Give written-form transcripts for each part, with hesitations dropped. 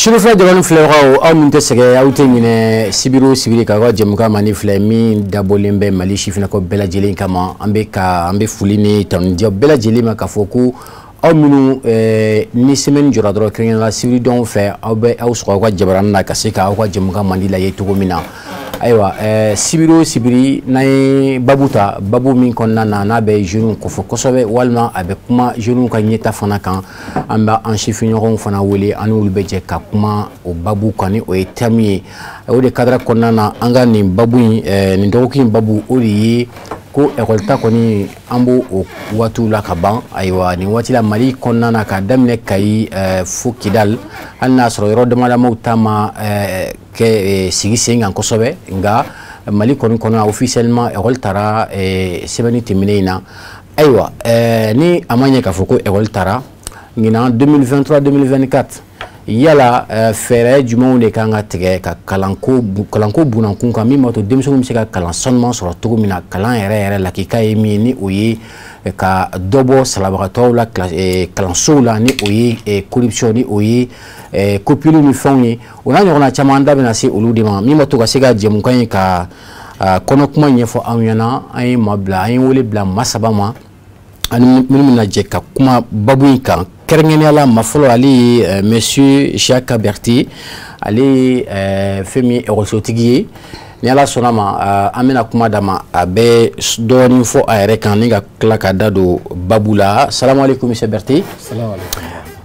Chirifla jamana filɛbagaw aw min tɛ sɛgɛ aw tɛ ɲinɛ sibiri o sibiri ka ka jɛmukan mani filɛ min dabɔlen bɛ Mali sifinnakaw bɛɛ lajɛlen kama an bɛ foli ni tanudiya bɛɛ lajɛlen ma k'a fɔ ko aw minnu ni semaine jɔra dɔrɔn kɛrɛnkɛrɛnnenya sibiri dɔn fɛ aw sɔgɔ aw ka jabaranin na ka se ka aw ka jɛmukan mandi lajɛ cogo min na ayiwa sibiri o sibiri n'an ye babu ta babu min kɔnɔna na n'a bɛ jeunes kofɔ kosɛbɛ walima a bɛ kuma jeunes ka ɲɛta fana kan an bɛ an sifiɲɔgɔnw fana wele an n'olu bɛ jɛ ka kuma o babu kan ni o ye thème ye o de cadre kɔnɔna na an ka nin babu in nin dɔgɔkun in babu o de ye ko école ta kɔni an b'o o waatiw la ka ban ayiwa nin waati la Mali kɔnɔna na ka daminɛ Kayi fo Kidal hali n'a sɔrɔ yɔrɔ damadamaw ta ma kɛ sigi sen kan kosɛbɛ nka Mali kɔni kɔnɔ officiellement école taara semaine tɛmɛnen in na ayiwa ni a ma ɲɛ k'a fɔ ko école taara ɲinan 2023-2024 yala fɛɛrɛ jumɛnw de kan ka tigɛ ka kalanko bunankun kan min b'a to denmisɛnninw bɛ se ka kalan sanuman sɔrɔ cogo min na kalan yɛrɛ la k'i ye min ye ni o ye ka dɔ bɔ salabagatɔw la kalansow la ni o ye corruption ni o ye copie ni fɛnw ye o n'a ɲɔgɔnna caman an da bɛna se olu de ma min b'a to ka se ka jɛmukan ye ka kɔnɔ kuma ɲɛfɔ anw ɲɛna an ye maa bila an ye wele bila maa saba ma ani minnu bɛna jɛ ka kuma babu in kan kɛrɛnkɛrɛnnenya la maa fɔlɔ ale ye monsieur Jacques Berté ale ye fɛn min ye ekɔlisotigi ye ni Ala sɔnna ma an bɛna kuma d'a ma a bɛ dɔɔnin fɔ a yɛrɛ kan ni ka tila ka da don babu la salamu aleykum monsieur Berté.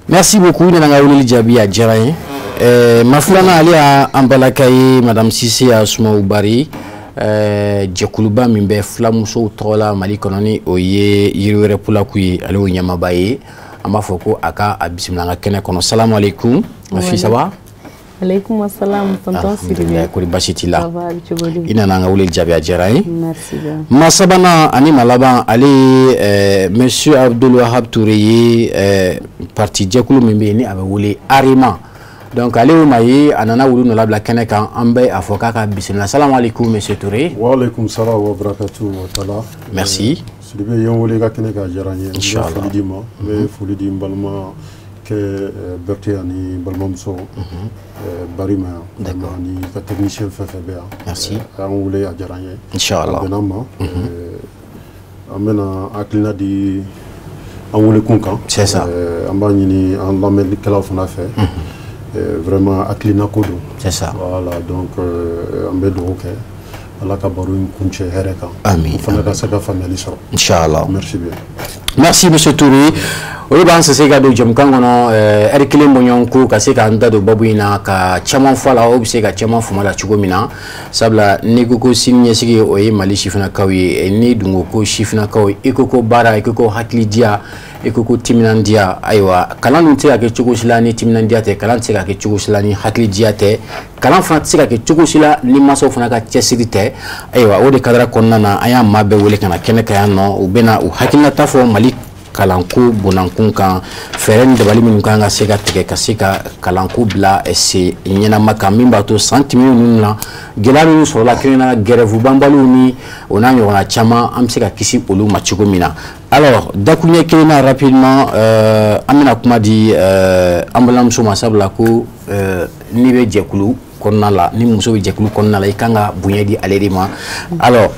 Merci beaucoup ne nana wulili jaabi a diyara n ye maa filanan ale y'an balaka ye madame Sise Asumau Bari jɛkuluba min bɛ filamusow tɔgɔ la Mali kɔnɔ ni o ye Yiriwɛrɛ Pulaku ye ale y'o ɲɛmaaba ye an b'a fɔ ko a ka a bisimila an ka kɛnɛ kɔnɔ salamu aleykum ma fi ça va? Aleykum assalam tonton Sidibe kori basi t'i la ça va cogo di i nana an ka wele jaabi a diyara n ye merci bien maa sabanan ani maa laban ale ye monsieur Abdul Wahab Toure ye parti jɛkulu min bɛ yen ni a bɛ wele AREMA donc ale y'o maa ye a nana wulu nɔ labila kɛnɛ kan an bɛ a fɔ k'a ka bisimila salamu aleykum monsieur Toure. Wa aleykum salam wa barakatuh wa taala. Merci. Sidibe ye n wele ka kɛnɛ ka diyara n ye. Inchallah. N bɛ foli d'i ma n bɛ foli di n balima kɛ Berté ani balimamuso Bari ma yan ani ka technicien fɛn fɛn bɛ yan. Merci. A y'an wele a diyara n ye. Inchallah. A bɛnna ma an bɛna hakilina di an welekun kan. C'est ça. An b'a ɲini an lamɛnnikɛlaw fana fɛ. Vraiment hakilina ko don. C'est ça. Voilà donc an bɛ dugawu kɛ Ala ka baro in kuncɛ hɛrɛ kan. Amin. Fana ka se ka faamuyali sɔrɔ. Inchallah. Merci bien. Merci monsieur Toure. O de b'an sese ka don jɛmukan kɔnɔ heure kelen bɔɲɔgɔn ko ka se k'an da don babu in na ka caman fɔ a la o bɛ se ka caman faamu la cogo min na sabula n'i ko ko sini ɲɛsigi o ye Mali sifinnakaw ye n'i dun ko ko sifinnakaw i ko ko baara i ko ko hakilidiya i ko ko timinandiya ayiwa kalan dun tɛ se ka kɛ cogo si la ni timinandiya tɛ kalan tɛ se ka kɛ cogo si la ni hakilidiya tɛ kalan fana tɛ se ka kɛ cogo si la ni mansaw fana ka cɛsiri tɛ ayiwa o de kadara kɔnɔna na an y'a maa bɛɛ wele ka na kɛnɛ kan yan nɔ u bɛna u hakilinata fɔ Mali kalanko bonankun kan fɛɛrɛ ni dabali minnu kan ka se ka tigɛ ka se ka kalanko bila se ɲɛnama kan min b'a to san tɛmɛnen ninnu na gɛlɛya minnu sɔrɔla kɛrɛnkɛrɛnnenya grève banbaliw ni o n'a ɲɔgɔnna caman an bɛ se ka kisi olu ma cogo min na alors dakuruɲɛ kelen na rapidement an bɛna kuma di an balimamuso ma sabula ko n'i bɛ jɛkulu kɔnɔna la ni muso bɛ jɛkulu kɔnɔna la i kan ka bonya di ale de ma alors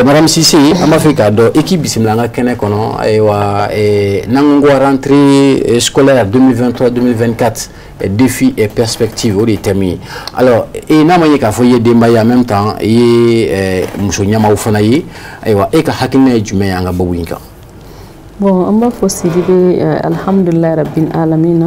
madame Sise an b'a fɛ k'a dɔn i k'i bisimila an ka kɛnɛ kɔnɔ ayiwa n'an ko rentrée scolaire 2023-2024 défis et perspectives o de ye thème ye alors n'a ma ye k'a fɔ i ye denba ye en même temps i ye muso ɲɛmaaw fana ye ayiwa e ka hakilina ye jumɛn ye an ka babu in kan. Bon, an b'a fɔ Sidibe alhamdulilahi rabbil alamina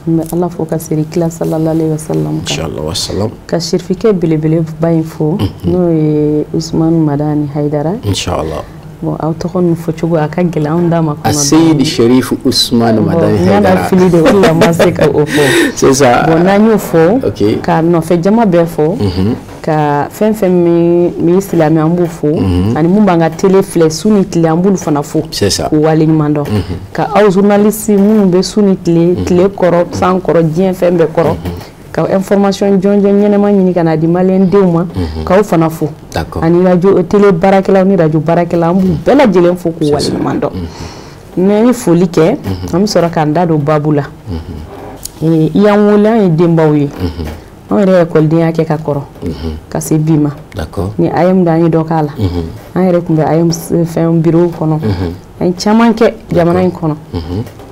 n bɛ Ala fɔ ka seri kila sallallahu alaihi wasallam kan inchallah wasalam ka sirifikɛ belebeleba in fɔ n'o ye Usmane Madani Haidara inchallah bon aw tɔgɔ ninnu fɔcogo a ka gɛlɛn anw da ma kɔnɔ Seydi Sherif Usmane Madani Haidara n fili de o de la ma se ka o fɔ c'est ça bon n'an y'o fɔ ka nɔfɛ jama bɛɛ fɔ ka fɛn fɛn min silamɛ an b'o fɔ ani mun b'an ka télé filɛ su ni tile an b'olu fana fɔ c'est ça k'u waleɲuman dɔn ka aw journaliste minnu bɛ su ni tile kɔrɔ san kɔrɔ diɲɛ fɛn bɛɛ kɔrɔ ka information jɔnjɔn ɲɛnama ɲini ka na di maliyɛn denw ma k'aw fana fɔ ani radio télé baarakɛlaw ni radio baarakɛlaw an b'u bɛɛ lajɛlen fɔ k'u waleɲuman dɔn n'an ye foli kɛ an bɛ sɔrɔ k'an da don babu la i y'an wele an ye denbaw ye an yɛrɛ ekɔlidenya kɛ ka kɔrɔ ka se bi ma ni ayem da an ye dɔ k'a la an yɛrɛ tun bɛ ayem fɛn bureau kɔnɔ an ye caman kɛ jamana in kɔnɔ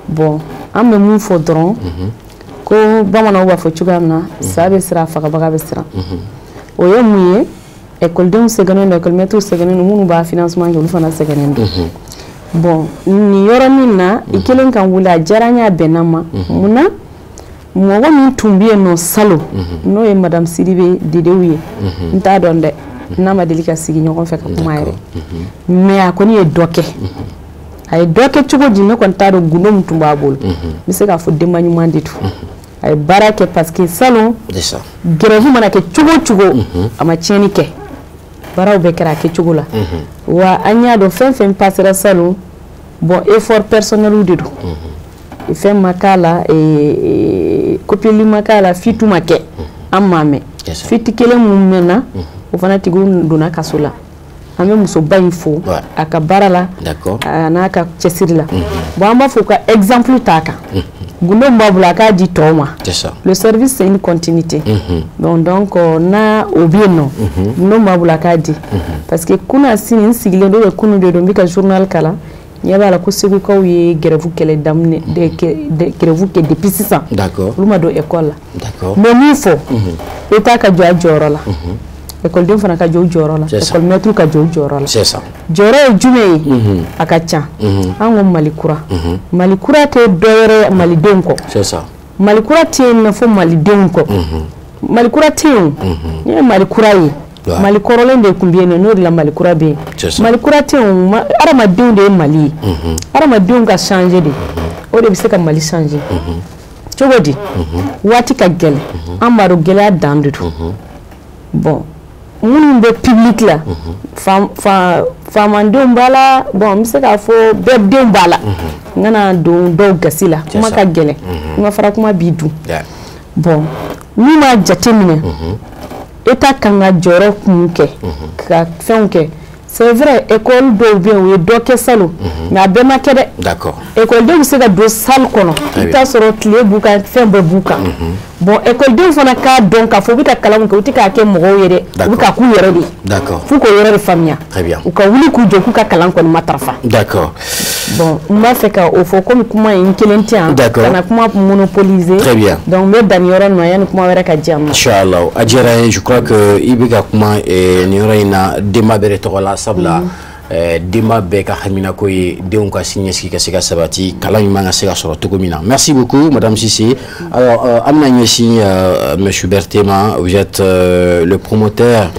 bon an bɛ mun fɔ dɔrɔn ko bamananw b'a fɔ cogoya min na sa bɛ siran fagabaga bɛ siran o ye mun ye ekɔlidenw sɛgɛnnen don ekɔlimɛtiriw sɛgɛnnen don minnu b'a financement kɛ olu fana sɛgɛnnen don bon nin yɔrɔnin na i kelen kan wuli a diyara n ye a bɛnna ma munna mɔgɔ min tun bɛ yen nɔ salon n'o ye madame Sidibe Dedewu ye n t'a dɔn dɛ n'a ma deli ka sigi ɲɔgɔn fɛ ka kuma yɛrɛ mais a kɔni ye dɔ kɛ a ye dɔ kɛ cogo di ne kɔni t'a dɔn gundo min tun b'a bolo n bɛ se k'a fɔ denba ɲuman de don a ye baara kɛ parce que salon grève mana kɛ cogo o cogo a ma tiɲɛni kɛ baaraw bɛɛ kɛra a kɛcogo la wa an y'a dɔn fɛn fɛn passera salon bon effort personnel de don fɛn ma k'a la copie ma k'a la fitu ma kɛ an m'a mɛn fiti kelen mun mɛnna o fana tigiw donna kaso la an bɛ musoba in fo a ka baara la a n'a ka cɛsiri la bon an b'a fɔ ka exemple t'a kan gundo b'a bolo a k'a di tɔw ma le service c'est une continuité donc n'a o bɛ yen nɔ gundo b'a bolo a k'a di parce que kunna sini n sigilen don bɛ kunu de don n bɛ ka journal kalan ɲɛ b'a la ko segukaw ye grève kɛlɛ daminɛ grève kɛ depuis sisan olu ma don école la mais min fɔ État ka jɔ a jɔyɔrɔ la ekɔliden fana ka jɔ u jɔyɔrɔ la ekɔlimɛtiriw ka jɔ u jɔyɔrɔ la jɔyɔrɔ ye jumɛn ye a ka ca an ko Mali kura Mali kura tɛ dɔ wɛrɛ ye malidenw kɔ Mali kura tɛ yen nɔ fo malidenw kɔ Mali kura tɛ yen ni ye Mali kura ye Mali kɔrɔlen de tun bɛ yen nɔ n'o de la Mali kura bɛ yen Mali kura tɛ yen adamadenw de ye Mali ye adamadenw ka changer de o de bɛ se ka Mali changer cogo di waati ka gɛlɛn an b'a dɔn gɛlɛya dan de don bon minnu bɛ public la faamadenw b'a la bon n bɛ se k'a fɔ bɛɛ denw b'a la n kana don dɔw gasi la kuma ka gɛlɛn n ka fara kuma b'i dun bon n'u m'a jateminɛ État kan ka jɔyɔrɔ kun kɛ ka fɛnw kɛ c'est vrai école dɔw bɛ yen o ye dɔ kɛ salon mais a bɛɛ ma kɛ dɛ écoledenw bɛ se ka don salle kɔnɔ i bɛ taa sɔrɔ tile b'u kan fɛn bɛɛ b'u kan bon écoledenw fana k'a dɔn k'a fɔ u bɛ ka kalan kɛ u tɛ k'a kɛ mɔgɔw ye dɛ u bɛ ka k'u yɛrɛ de ye f'u k'o yɔrɔ de faamuya u ka wuli k'u jɔ k'u ka kalan kɔni matarafa bon n b'a fɛ ka o fɔ komi kuma in kelen tɛ yan kana kuma monopoliser donc n bɛ dan nin yɔrɔ in na yanni kuma wɛrɛ ka diya ma inchallah a diyara n ye je crois que i bɛ ka kuma nin yɔrɔ in na denba bɛɛ de tɔgɔ la sabula denba bɛɛ ka haminako ye denw ka siniɲɛsigi ka se ka sabati kalan ɲuman ka se ka sɔrɔ cogo min na merci beaucoup madame Cissé alors an bɛna ɲɛsin monsieur Berthé vous êtes le promoteur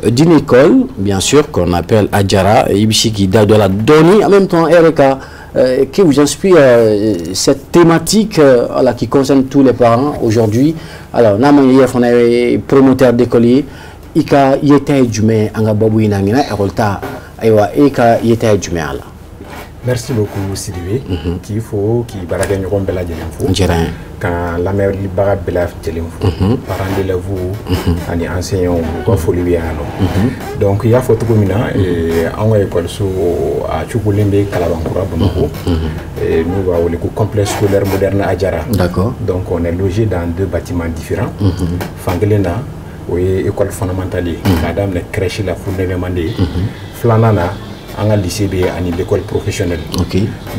d'une école, bien sûr, qu'on appelle Adjara, qui donne la donnée, en même temps, Erika, qui vous inspire cette thématique qui concerne tous les parents aujourd'hui. Alors, on est promoteur d'écoliers, Ika Yeta Djume, Anga Babou Inangina, Erolta, Ewa, Ika Yeta Djume. Merci beaucoup, Sidibé, qui faut, qui barague une rombella de l'info. Quand la mère libère Bela de l'info, parents de vous, et enseignants, vous faut lui donc, il y a photo comme et en école à Chukulimbe, Kalabankura, Bamako, et nous avons le complexe scolaire moderne Adjara. D'accord. Donc, on est logé dans deux bâtiments différents. Fangelena, oui, école fondamentale, madame, la crèche, la foule demandée, Flanana. En lycée et à l'école professionnelle.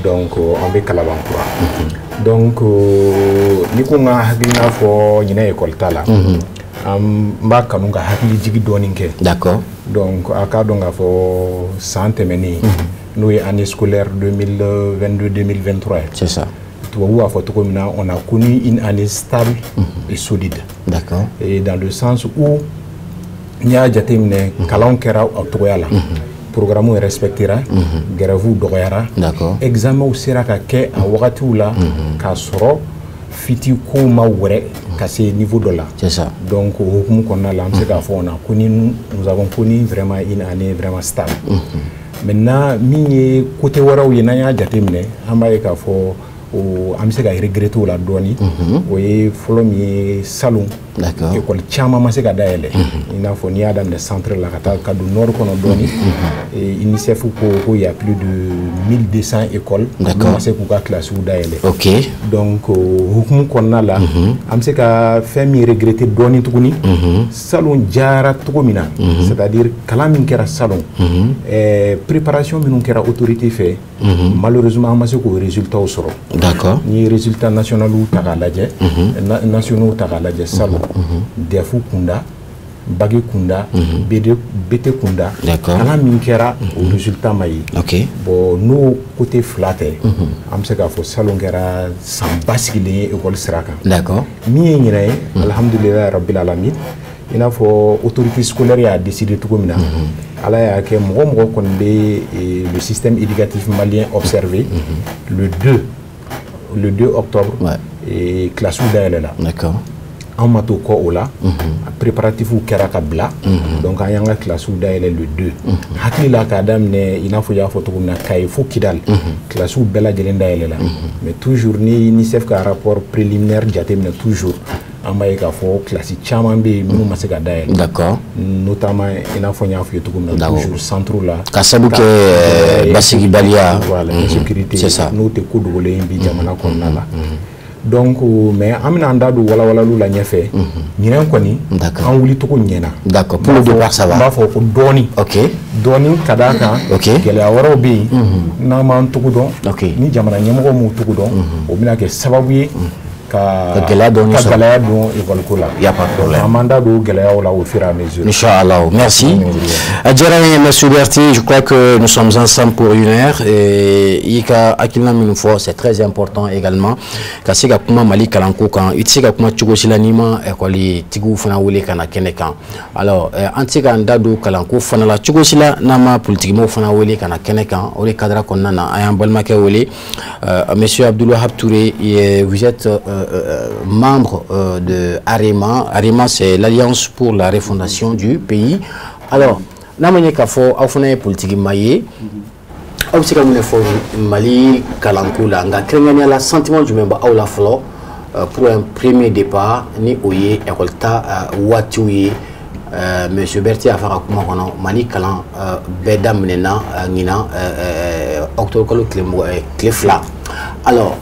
Donc, on est Kalabankura. Donc, nous avons une école tala. Mba kanunga hakili jigi doninke. D'accord. Donc, à Kadonga for Santemeni, nous est année scolaire 2022-2023. C'est ça. On a connu une année stable et solide. D'accord. Et dans le sens où il y a des kalon kera autoyala. Programme respectera, grève doyara, examen sera qu'à wakati la, qu'à soro, fiti ko mawre, qu'à ce niveau de là. C'est ça. Donc au qu'on a lancé nous avons connu vraiment une année vraiment stable. Maintenant, mini côté wara où il y a jatemne, amaye qu'à fo an bɛ se ka regretter o la dɔɔni o ye fɔlɔ min ye salon école caman ma se ka dayɛlɛ i n'a fɔ n'i y'a daminɛ centre la ka taa ka don nord kɔnɔ dɔɔni UNICEF ko il y a plus de 1200 écoles ma se k'u ka classiw dayɛlɛ donc hukumu kɔnɔna la an bɛ se ka fɛn min regretter dɔɔni tuguni salon jara cogo min na c'est-à-dire kalan min kɛra salon préparation minnu kɛra autorité fɛ malheureusement an ma se k'o résultats sɔrɔ ni résultats nationaux ta k'a lajɛ nationaux ta k'a lajɛ salon DEF kunda Bagi kunda BT kunda kalan min kɛra o résultat ma ye bon n'o côté fila tɛ an bɛ se k'a fɔ salon kɛra san basigilen ye école sira kan min ye ɲinɛ ye alhamdulilayi rabbil alamin i n'a fɔ autorité scolaire y'a décidé cogo min na ala y'a kɛ mɔgɔ mɔgɔ kɔni bɛ le système éducatif malien observé le 2 octobre classe dayɛlɛla an ma to kɔ o la préparatifs kɛra ka bila donc an y'an ka classe dayɛlɛ le 2 hakili la k'a daminɛ i n'a fɔ y'a fɔ cogo min na Kayi fo Kidal classe bɛɛ lajɛlen dayɛlɛla mais toujours ni UNICEF ka rapport préliminaire jateminɛ toujours an b'a ye k'a fɔ classe caman bɛ yen minnu ma se ka dayɛlɛ notamment i n'a fɔ n y'a fɔ ye cogo min na toujours centre la ka sabu kɛ basigibaliya voilà insécurité n'o tɛ ko dogolen bi jamana kɔnɔna la donc mais an bɛna an da don walawalalu la ɲɛfɛ ɲinɛn kɔni an wuli cogo ɲɛna pour le départ ça va n b'a fɔ ko dɔɔni dɔɔni ka d'a kan gɛlɛya wɛrɛw bɛ yen n'an m'an tugu dɔn ni jamana ɲɛmɔgɔ m'u tugu dɔn o bɛna kɛ sababu ye ka gɛlɛya don école ko la y a pas de problème an m'an da don gɛlɛyaw la au fur et à mesure inchallah merci diyara n ye Monsieur Berty je crois que nous sommes ensemble pour une heure et i ka hakilina minnu fɔ c'est très important également ka se ka kuma Mali kalanko kan i tɛ se ka kuma cogo si la n'i ma écoletigiw fana wele ka na kɛnɛ kan alors an tɛ se k'an da don kalanko fana la cogo si la n'an ma politigimɔgɔw fana wele ka na kɛnɛ kan o de cadre kɔnɔna na an y'an balimakɛ wele Monsieur Abdoulwahab Touré vous êtes membre de AREMA. AREMA, c'est l'Alliance pour la refondation du pays. Alors, n'a pas qu'à faire, au fond, politique maillé. Au c'est comme il Mali, Kalankou, là, on a créé un sentiment du même au la flore pour un premier départ, ni oye, écolta, ouatouye. Monsieur Berty a fait un comment Mali Kalan, Bedam Nena, Nina, octobre Clefla. Alors,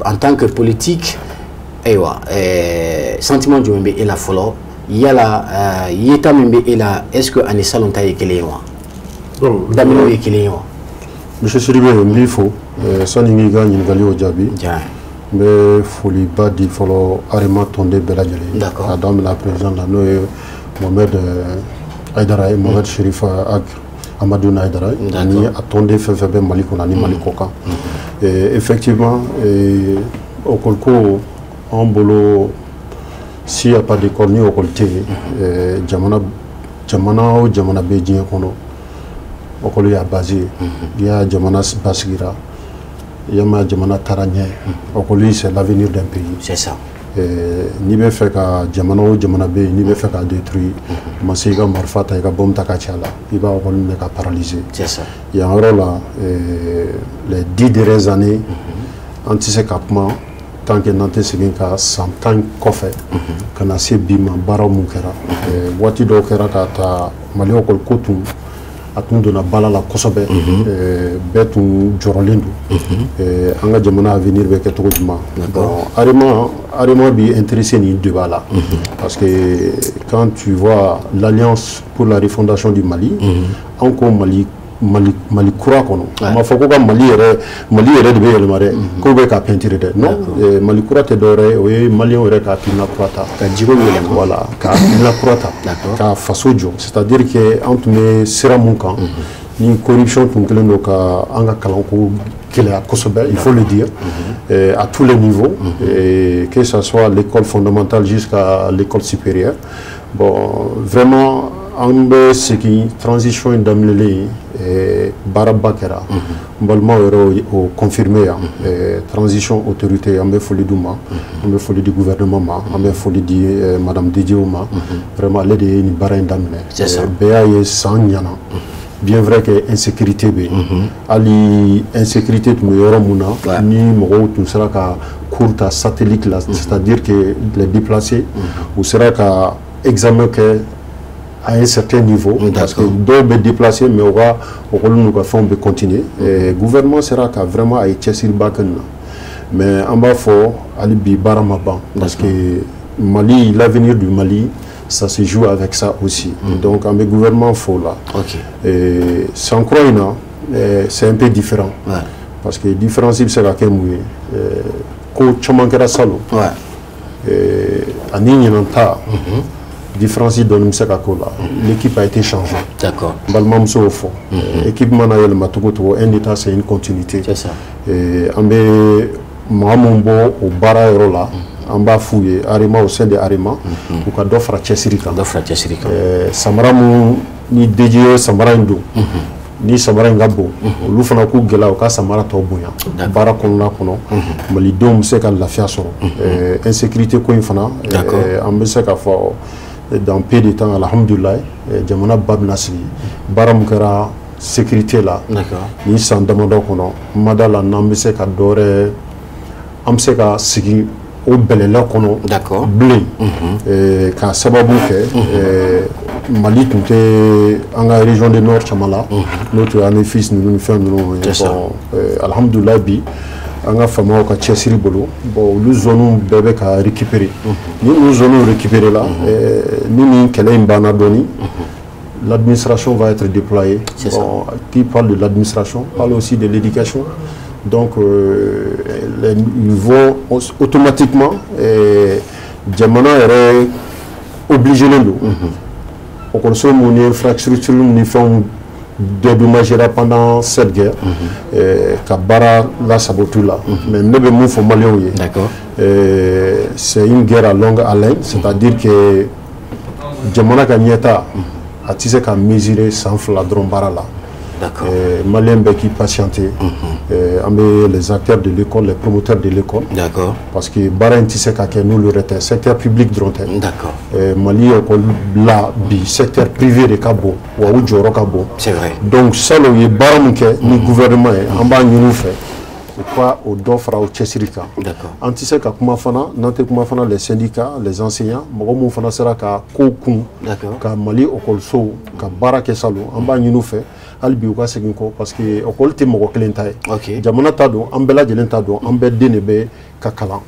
en tant que politique, sentiment du même et la flore, il y a la yeta même et la est-ce que Anissa longtemps est qu'il est moi? Damino est qu'il est moi. Monsieur Sidibé, il faut sans y gagner une galie au Djabi. Mais faut lui pas dire faut AREMA tomber bella gelée. D'accord. Madame la présidente là, nous Mohamed Aïdara et Mohamed Chérif Amadou Aïdara, ni attendait fait Mali qu'on a ni Mali Koka. Effectivement, au Kolko, en bolo, s'il n'y a pas d'école ni au Kolté, Jamana Bédien Kono, au Kolo y a basé, il y a Jamana Basgira, il y a Jamana Taranye, au Kolo c'est l'avenir d'un pays. C'est ça. Ni bɛ fɛ ka jamana o jamana bɛ yen n'i bɛ fɛ ka détruire ma se i ka marifa ta i ka bombe ta ka ci a la i b'a kɔni minɛ ka paralyser yan yɔrɔ la les 10 dernières années an tɛ se ka kuma tant que n'an tɛ segin ka san 10 kɔfɛ ka na se bi ma baaraw mun kɛra waati dɔw kɛra ka taa Mali école ko tun a tun donna bala la kosɛbɛ bɛɛ tun jɔrɔlen don an ka jamana avenir bɛ kɛ cogo jumɛn bon AREMA bi intéressé nin débat là parce que quand tu vois l'Alliance pour la refondation du Mali an ko Mali kura kɔnɔ a ma fɔ ko ka Mali yɛrɛ de bɛ yɛlɛma dɛ ko bɛ ka peinture dɛ non Mali kura tɛ dɔwɛrɛ o ye maliyɛnw yɛrɛ ka hakilina kura ta ka jiko yɛlɛma voilà ka hakilina kura ta ka faso jɔ c'est-à-dire que an tun bɛ sira mun kan ni corruption tun kɛlen don ka an ka kalanko gɛlɛya kosɛbɛ il faut le dire à tous les niveaux que ce soit l'école fondamentale jusqu'à l'école supérieure bon vraiment an bɛ segin transition in daminɛlen baaraba kɛra n balimaw yɛrɛ o confirmé yan transition autorité an bɛ foli d'u ma an bɛ foli di gouvernement ma an bɛ foli di madame Didier ma vraiment ale de ye nin baara in daminɛ bɛɛ y'a ye san ɲana bien vrai que insécurité be ali insécurité tu me yoro muna ni mogo tu sera ka courte satellite là, c'est-à-dire que les déplacés ou sera ka examen que à un certain niveau parce que d'autres be déplacés mais aura nous ka fond be continuer et gouvernement sera ka vraiment a été sur bakan mais en bas fort ali bi baramaban parce que Mali, l'avenir du Mali, ça se joue avec ça aussi. Donc, avec le gouvernement, il faut là. Sans croire, c'est un peu différent. Parce que la différence, c'est la l'équipe a été changée. D'accord. L'équipe Manayel Matogoto, un état, c'est une continuité. C'est ça. Mahamombo au Bara en bas fouillé Arima au sein de Arima ou ka d'offre Chessirika Samara ni DJO Samara Ndo ni Samara Ngabo lu fana ku gela o ka Samara to bonya bara konna kono mali dom se ka lafiya soro insécurité ko infana en be se ka fo dans peu de temps alhamdulillah jamana bab nasri baram kara sécurité là ni san damado kono madala nambe se ka dore am se ka sigi au belela kono blé ka sababu ke Mali tunte anga région du nord chamala notre année fils nous fait nous alhamdulillah bi anga fama ka chessiri bolo bon lu zone bébé ka récupérer ni nous zone récupérer là ni kele mbana doni l'administration va être déployée bon, qui parle de l'administration parle aussi de l'éducation. Donc, ils vont automatiquement, Djamana est obligé de nous. Au consomme, une infrastructure, nous faisons dédommager pendant cette guerre. Kabara, la sabotu là. Mais nous devons faire Malien. C'est une guerre à longue haleine, c'est-à-dire que Djamana Ganyeta a tissé qu'à mesurer sans fladron bara là. Malien qui patienté, les acteurs de l'école, les promoteurs de l'école. Parce que Baran tissé qu'à nous le retient, secteur public dronté. Mali là, secteur privé de Cabo, ou Joro Cabo. C'est vrai. Donc ça le Baramke, ni gouvernement, en bas nous fait. Quoi au d'offre au Chessirika. Antisé qu'à Kumafana, Nante Kumafana, les syndicats, les enseignants, Mogomou Fana sera qu'à Kokoum, qu'à Mali au Kolso, qu'à Barake Salou, en bas nous fait. Albi ou Kaseginko parce que au côté Mogo Clintaï. Jamana Tado, Ambela de l'Entado, Ambed Denebe, Kakala.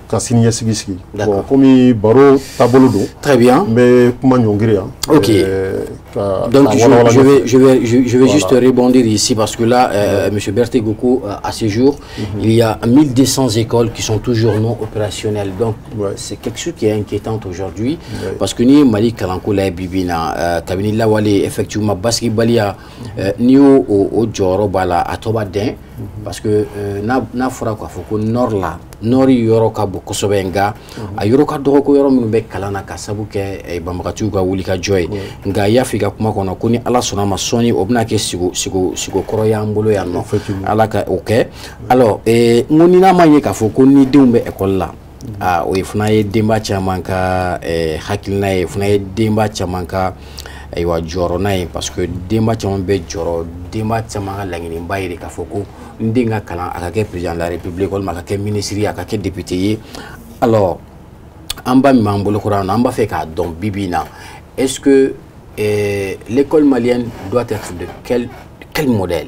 Kassinia Sigiski. Bon, comme Baro Tabolodo. Très bien. Mais comment Yongria. Donc je vais juste rebondir ici parce que là, M. Berté Goko, à ce jour, il y a 1200 écoles qui sont toujours non opérationnelles. Donc c'est quelque chose qui est inquiétant aujourd'hui parce que ni Mali Kalanko la Bibina, Kabini Lawale, effectivement, Baski Balia, ni au Joro Bala, à Tobaden, parce que na fora quoi, faut que nord là, nord yoroka boko sobenga, a yoroka doroko yorom nube kalana kasabuke e bambakatu ga wulika joy, nga yafika kuma kono kuni ala sona masoni obna ke sigo koroya mbolo ya no, ala ka ok. Alors ngoni na manye ka faut koni dembe école là. O ifuna ye demba chamanka hakilna ye ifuna ye demba chamanka aywa joro nayi parce que demba chaman be joro demba chamanga langini bayire ka foko ndinga kala akake président de la république wala akake ministre akake député. Alors amba mambolo kurana amba fait ka don bibina, est-ce que l'école malienne doit être de quel modèle?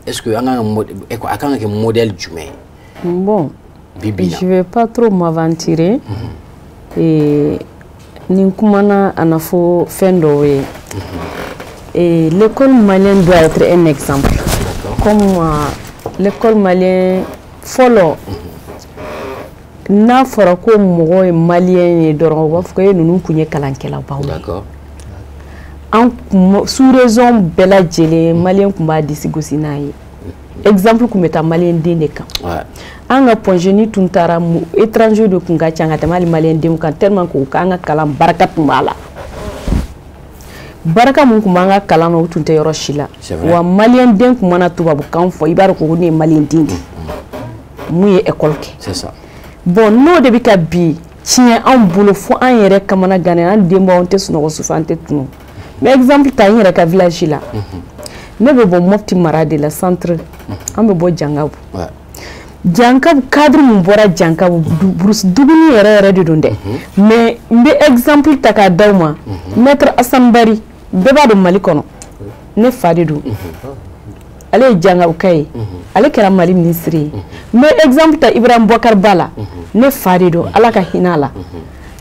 Est-ce que un modèle humain? Bon, bibina. Je vais pas trop m'aventurer et Ninkumana Anafo Fendowe. Et l'école malienne doit être un exemple. Comme l'école malienne follow. Na fora ko mogo malien et doron wa fko nous kunye kalankela ba. D'accord. En sous raison bela jele malien kumba disigosi nayi. Exemple kumeta malien deneka. Ouais. Anga ponjeni tuntara mu étranger de kunga changa tamali malien dem kan tellement ko kanga kalam barakat mala. Baraka mun kumanga kalam no tunte yoro shila. Wa malien den kumana tubabu kan fo ibara ko ne malien dindi. Mu école ke. C'est ça. Bon, nous de bika bi tient en boulot fo an yere kamana gané an demba on te suno soufa ante tuno. Mais exemple ta yere ka village là. ne bɛ bɔ Mopti mara de la centre an bɛ bɔ Jankabu Jankabu cadre mun bɔra Jankabu Bruce duguni yɛrɛ de don dɛ mais n bɛ exemple ta k'a d'aw ma maître Assane Bari bɛɛ b'a dɔn Mali kɔnɔ ne fa de don ale ye Jankabuka ye ale kɛra Mali ministre ye n bɛ exemple ta Ibrahim Boubacar Bala ne fa de don Ala ka hinɛ a la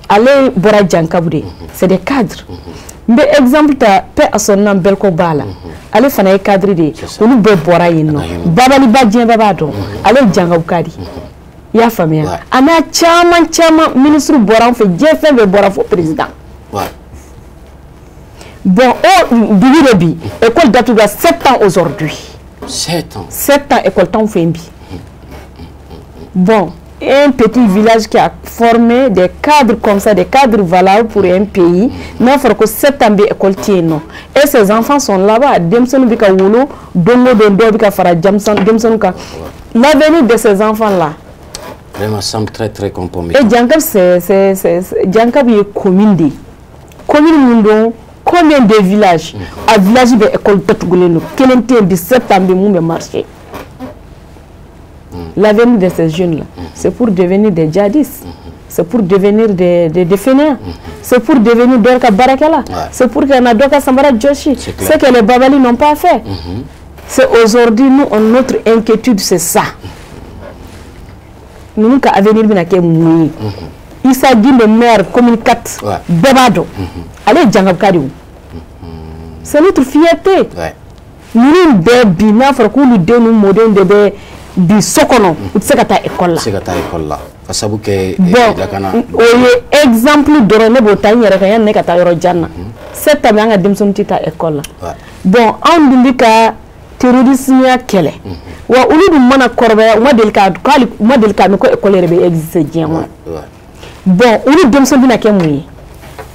ale bɔra Jankabu de c'est des cadres n bɛ exemple ta paix à son nom Belko Bala ale fana ye cadre de ye olu bɛɛ bɔra yen nɔ Babaliba diɲɛ bɛɛ b'a dɔn ale ye Jankabuka de i y'a faamuya a n'a caman ministre bɔra an fɛ diɲɛ fɛn bɛɛ bɔra fo président bon dugu de bi école datugula 7 ans aujourd'hui 7 ans école t'anw fɛ yen bi bon un petit village qui a formé des cadres comme ça, des cadres valables pour un pays. N'a fait que 7 ans d'école tienne. Et ces enfants sont là-bas. L'avenir de ces enfants-là. Vraiment, semble très compromis. Et Djankab, Djankab est commune. Commune, combien de villages? Un village de l'école Tatougoleno. Quel était de 7 ans de marché? L'avenir de ces jeunes-là, c'est pour devenir des djihadistes, c'est pour devenir des fainéants, c'est pour devenir Dorka Barakala, c'est pour qu'il y en a Dorka Sambara Joshi, ce que les Babali n'ont pas fait. C'est aujourd'hui, nous, notre inquiétude, c'est ça. Nous, nous, avenir, nous, il s'agit de maire, commune 4, Bebado, allez, Djangab Kadiou. C'est notre fierté. Nous, nous, nous, nous, du sokono utsekata école là fasabu ke dakana oye exemple dorone botany yere kan ne kata yoro janna setta mi anga dimson tita école là bon on dumbi ka terrorisme ya kele wa uludu mana korbe ma delka kali ma delka ko école rebe existe djema bon ulu dimson bina ke muyi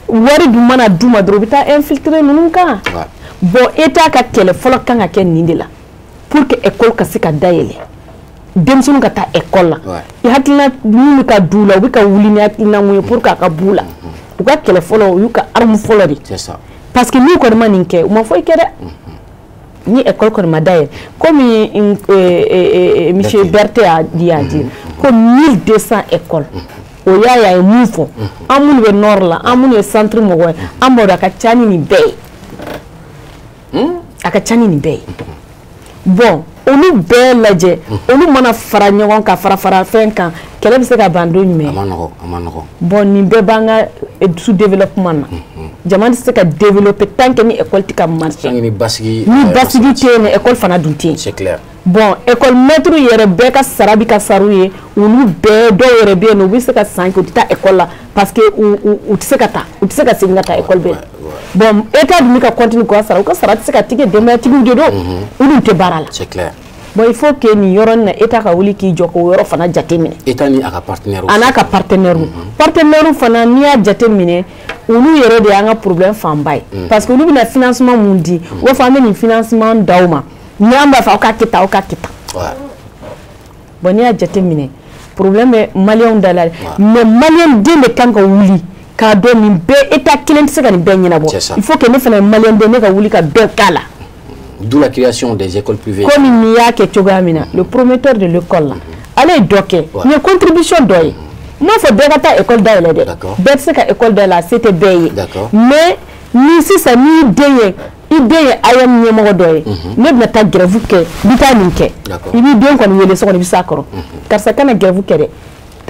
wari du mana duma drobita infiltrer nunka bon état ka kele folo kanga ken nindila pour que école ka sika dayele demsunu ka ta école la i hakilina ni ka dula u ka wuli ni hakilina mu pour ka bula u ka kele folo u ka arme folo di c'est ça parce que ni ko ma ninke u ma foy kede ni école ko ma daye comme monsieur Berté a dit comme 1200 écoles o ya mu fo amul be nord la amul centre mo go amoda ka chani ni bay aka chani ni bay bon olu bɛɛ lajɛ olu mana fara ɲɔgɔn ka fara fɛn kan kɛlɛ bɛ se ka ban don jumɛn a ma nɔgɔ bon nin bɛɛ b'an ka sous développement na jamana tɛ se ka développer tant que ni école tɛ ka marcher ni basigi tɛ yen école fana dun tɛ yen c'est clair bon école maître yɛrɛ bɛɛ ka sara bi ka sara u ye olu bɛɛ dɔw yɛrɛ bɛ yen nɔ u bɛ se ka san kɛ u tɛ taa école la parce que u tɛ se ka taa u tɛ se ka segin ka taa école bɛɛ bon état dun bɛ ka continuer k'o sara u ka sara tɛ se ka tigɛ denbayatigiw de don olu tɛ baara la c'est clair bon il faut que ni yɔrɔ na état ka wuli k'i jɔ k'o yɔrɔ fana jate minɛ état ni a ka partenaire a n'a ka partenaire fana n'i y'a jate minɛ olu yɛrɛ de y'an ka problème fanba ye parce que olu bɛna financement mun di u b'a fɔ an bɛ nin financement d'aw ma ni an b'a fɔ aw ka kɛ tan aw ka kɛ tan bon n'i y'a jate minɛ problème bɛ maliyɛnw da la mais maliyɛn den de kan ka wuli k'a dɔn nin bɛɛ état kelen tɛ se ka nin bɛɛ ɲɛnabɔ il faut que ne fana ye maliyɛn den ne ka wuli ka dɔ k'a la. D'où la création des écoles privées. Comme il y a le promoteur de l'école là, allez docker, une contribution d'oeil. Moi, il faut bien que l'école d'ailleurs. D'accord. Bien que l'école d'ailleurs, c'était bien. D'accord. Mais ni si ça ni idée, ayam ni mo d'oeil. Ne bien ta grève que, vitamine que. D'accord. Il est bien qu'on y ait les sons de bisacro. Car ça quand grève que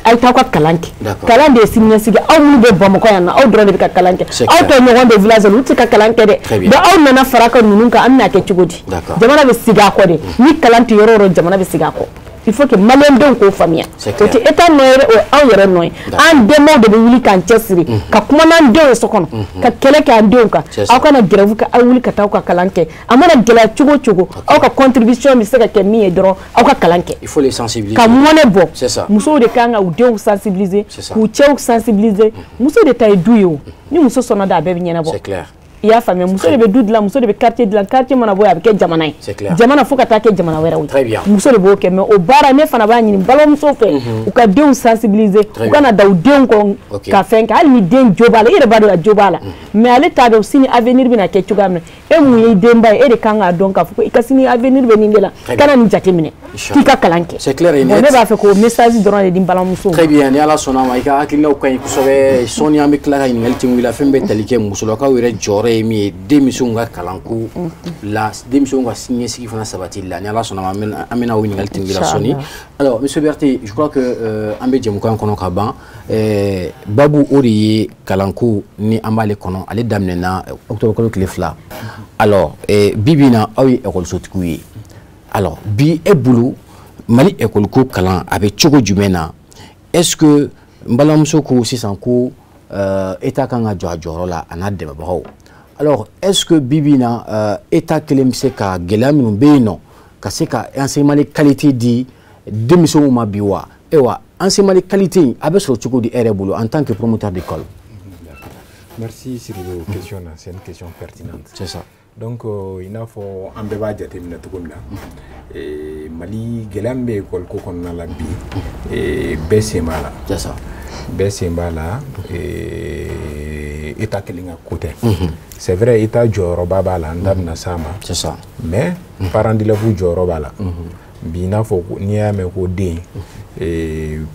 ay ta ko kalanke kalan de simnya siga aw mu be bom ko yana aw drone be ka kalanke aw to nyon de village lu ti ka kalanke de ba aw nana faraka nunun ka amna ke cugodi jamana be siga ko de ni kalanti yororo jamana be siga ko il faut que malien don ko famia to ti état noyre o aw yere noy an demo de be wuli kan chesiri ka kuma nan do so kono ka kele ka ando ka aw kana grève ka aw wuli ka taw ka kalanke amana gela cugo aw ka contribution mi se ka ke mi e dro aw ka kalanke il faut les sensibiliser ka mone bo c'est ça muso de kanga u de sensibiliser ku chew sensibiliser muso de tay duyo ni muso sona da be nyena bo c'est clair i y'a faamuya muso de bɛ du dilan muso de bɛ quartier dilan quartier mana bɔ a bɛ kɛ jamana ye jamana fo ka taa kɛ jamana wɛrɛw ye muso de b'o kɛ mais o baara ne fana b'a ɲini balimamuso fɛ u ka denw sensibiliser u kana da u denw kɔ ka fɛn kɛ hali ni den jo b'a la i yɛrɛ b'a dɔn a jo b'a la mais ale t'a dɔn sini avenir bɛna kɛ cogoya min na e mun ye denba ye e de kan k'a dɔn k'a fɔ ko i ka sini avenir bɛ nin de la kana nin jate minɛ k'i ka kalan kɛ ne b'a fɛ k'o message dɔrɔn de di balimamuso très bien ni ala sɔnna ma i ka hakilinaw ka ɲi kosɛbɛ sɔɔni an bɛ tila ka ɲininkali tɛ wuli fɛn bɛ tali kɛ musolakaw yɛrɛ jɔyɔrɔ ye min ye denmisɛnw ka kalanko la denmisɛnw ka ɲɛsigi fana sabatili la ni ala sɔnna ma an bɛna o ɲininkali tɛ wuli sɔɔni alors monsieur Berté je crois que an bɛ jɛmukan kɔnɔ ka ban babu o de ye kalanko ni an b'ale kɔnɔ ale daminɛna octobre kalo tile 2 alors bi bi in na aw ye ekɔlisotigiw ye alors bi e bolo Mali école ko kalan a bɛ cogo jumɛn na est-ce que n balimamuso ko sisan ko état kan ka jɔ a jɔyɔrɔ la a n'a dɛmɛbagaw alors est-ce que bi bi in na état kelen bɛ se ka gɛlɛya minnu bɛ yen nɔ ka se ka enseignement de qualité di denmisɛnw ma bi wa ayiwa enseignement de qualité in a bɛ sɔrɔ cogo di e yɛrɛ bolo en tant que promoteur d'école. Merci Cyril, question là, c'est une question pertinente. C'est ça. Donc il n'a fɔ an bɛɛ b'a jateminɛ cogo min na Mali gɛlɛya min bɛ école ko kɔnɔna la bi bɛɛ sen b'a la. C'est ça. Bɛɛ sen b'a la état kelen ka ko tɛ. C'est vrai état jɔyɔrɔba b'a la n da bɛna s'a ma. C'est ça. Mais parents d'élèves jɔyɔrɔ b'a la. Bi n'a fɔ n'i y'a mɛn ko den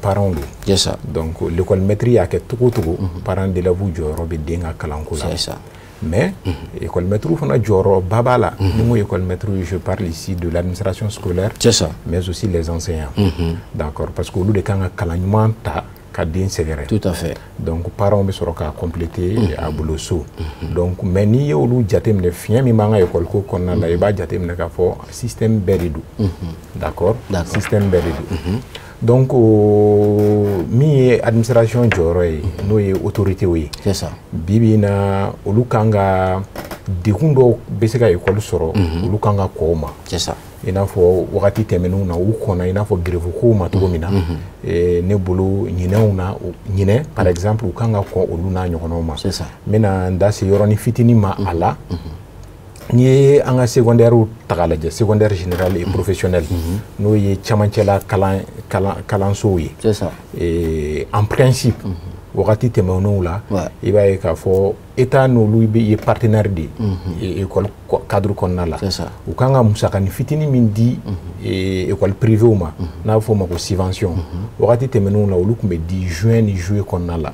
parents do. C'est ça. Donc l'école maîtrise y'a kɛ cogo cogo parents d'élèves jɔyɔrɔ bɛ den ka kalanko la. C'est ça. Mais école maître fana jɔyɔrɔ ba b'a la ni école maître je parle ici de l'administration scolaire. C'est ça. Mais aussi les enseignants. D'accord, parce que olu de kan ka kalan ɲuman ta ka den sɛgɛrɛ. Tout à fait. Donc parents bɛ sɔrɔ ka compléter a bolo so. Donc mais n'i ye olu jateminɛ fiɲɛ min b'an ka école ko kɔnɔna la i b'a jateminɛ k'a fɔ système bɛɛ de don. D'accord. Système bɛɛ de don. Donc min ye administration jɔyɔrɔ ye n'o ye autorité ye. C'est ça. Bi bi in na olu kan ka dekun dɔw bɛ se ka école sɔrɔ olu kan ka kɔn o ma. C'est ça. I n'a fɔ wagati tɛmɛnenw na u kɔnna i n'a fɔ grève kow ma cogo min na ne bolo ɲinɛnw na ɲinɛ par exemple u kan ka kɔn olu n'a ɲɔgɔnnaw ma. C'est ça. N bɛna n da se yɔrɔnin fitinin ma a la. N'i ye an ka secondaire ta k'a lajɛ secondaire général et professionnel n'o ye camancɛla kalansow ye. C'est ça. En principe wagati tɛmɛnenw la i b'a ye k'a fɔ état n'olu ye partenaire de ye école cadre kɔnɔna la. C'est ça. U kan ka musakanin fitinin min di école privée ma n'a bɛ fɔ o ma ko subvention wagati tɛmɛnenw la olu tun bɛ di juin ni juillet kɔnɔna la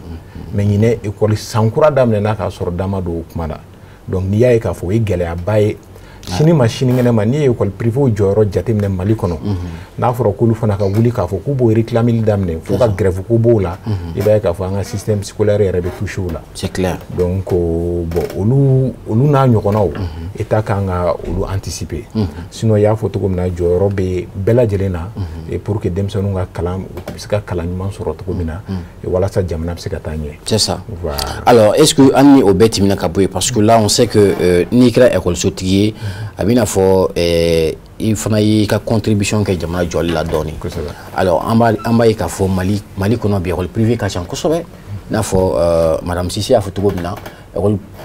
mais ɲinɛ école san kura daminɛna k'a sɔrɔ dama don o kuma na. Donc n'i y'a ye k'a fɔ o ye gɛlɛyaba ye sini ma sinikɛnɛ ma n'i ye école privée jɔyɔrɔ jateminɛ Mali kɔnɔ n'a fɔra k'olu fana ka wuli k'a fɔ k'u b'o réclameli daminɛ fo ka grève ko b'o la i b'a ye k'a fɔ an ka système scolaire yɛrɛ bɛ touché o la. C'est clair. Donc bon olu n'a ɲɔgɔnnaw état kan ka olu anticiper sinon i y'a fɔ cogo min na jɔyɔrɔ bɛ bɛɛ lajɛlen na pour que denmisɛnninw ka kalan u bɛ se ka kalan ɲuman sɔrɔ cogo min na walasa jamana bɛ se ka taa ɲɛ. C'est ça. Voilà. Alors est-ce que an ni o bɛɛ tɛmɛna ka bɔ yen parce que là on sait que n'i kɛra écolesotigi ye a bɛ n'a fɔ i fana y'i ka contribution kɛ jamana jɔli la dɔɔni. Alors an b'a ye k'a fɔ Mali kɔnɔ bi école privée ka ca kosɛbɛ i n'a fɔ madame Sisi y'a fɔ cogo min na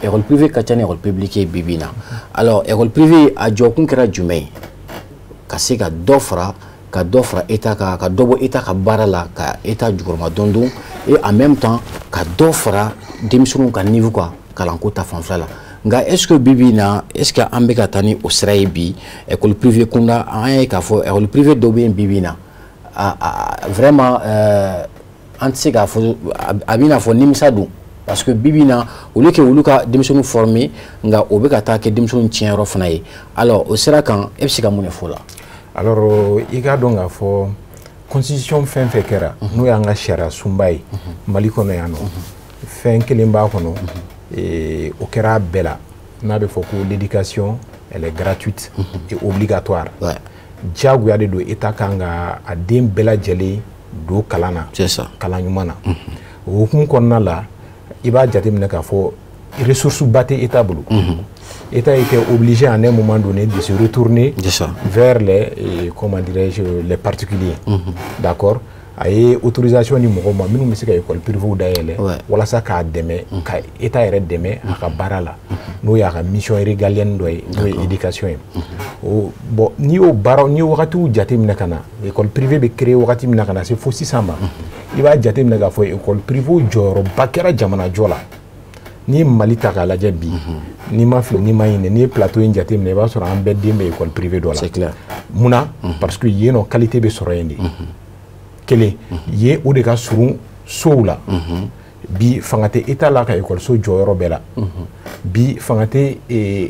école privée ka ca ni école publique ye bi bi in na. Alors école privée a jɔkun kɛra jumɛn ye ka se ka dɔ fara état ka dɔ bɔ état ka baara la ka état jukɔrɔma dɔndɔn et en même temps ka dɔ fara denmisɛnninw ka niveau ka kalanko ta fanfɛla la. Nga est-ce que bibi na est-ce que an bɛ ka taa ni o sira ye bi école privée kunda an ye k'a fɔ école privée dɔw bɛ yen bibi na vraiment an tɛ se k'a fɔ a bɛ n'a fɔ nimisa don parce que bibi na olu kɛ olu ka denmisɛnninw former nga o bɛ ka taa kɛ denmisɛnninw tiɲɛyɔrɔ fana ye alors o sira kan e bɛ se ka mun de fɔ la. Alors i k'a dɔn k'a fɔ constitution fɛn fɛn kɛra n'o y'an ka sariya sunba ye Mali kɔnɔ yan nɔ fɛn kelen b'a kɔnɔ o kɛra bɛɛ la n'a bɛ fɔ ko l'éducation elle est gratuite et obligatoire. Diyagoya de don état kan ka a den bɛɛ lajɛlen don kalan na. C'est ça. Kalan ɲuman na. O hukumu kɔnɔna la i b'a jateminɛ k'a fɔ ressources ba tɛ état bolo. État était obligé à un moment donné de se retourner vers les, comment dirais-je, les particuliers. D'accord. aye autorisation ni mɔgɔ ma minnu bɛ se ka école privée dayɛlɛ walasa k'a dɛmɛ ka état yɛrɛ dɛmɛ a ka baara la n'o y'a ka mission régalienne dɔ ye n'o ye éducation ye bon n'i y'o baara n'i ye wagatiw jateminɛ ka na école privée bɛ créer wagati min na ka na se fo sisan ma i b'a jateminɛ k'a fɔ école privée jɔyɔrɔba kɛra jamana jɔ la n'i ye Mali ta k'a lajɛ bi n'i ma fili n'i ma ɲinɛ n'i ye plateau in jateminɛ i b'a sɔrɔ an bɛɛ den bɛ école privée dɔ la c'est clair munna parce que yen nɔ qualité bɛ sɔrɔ yen de kelen yen o de ka surun sow la bi fanga tɛ état la ka école jɔyɔrɔ bɛɛ la bi fanga tɛ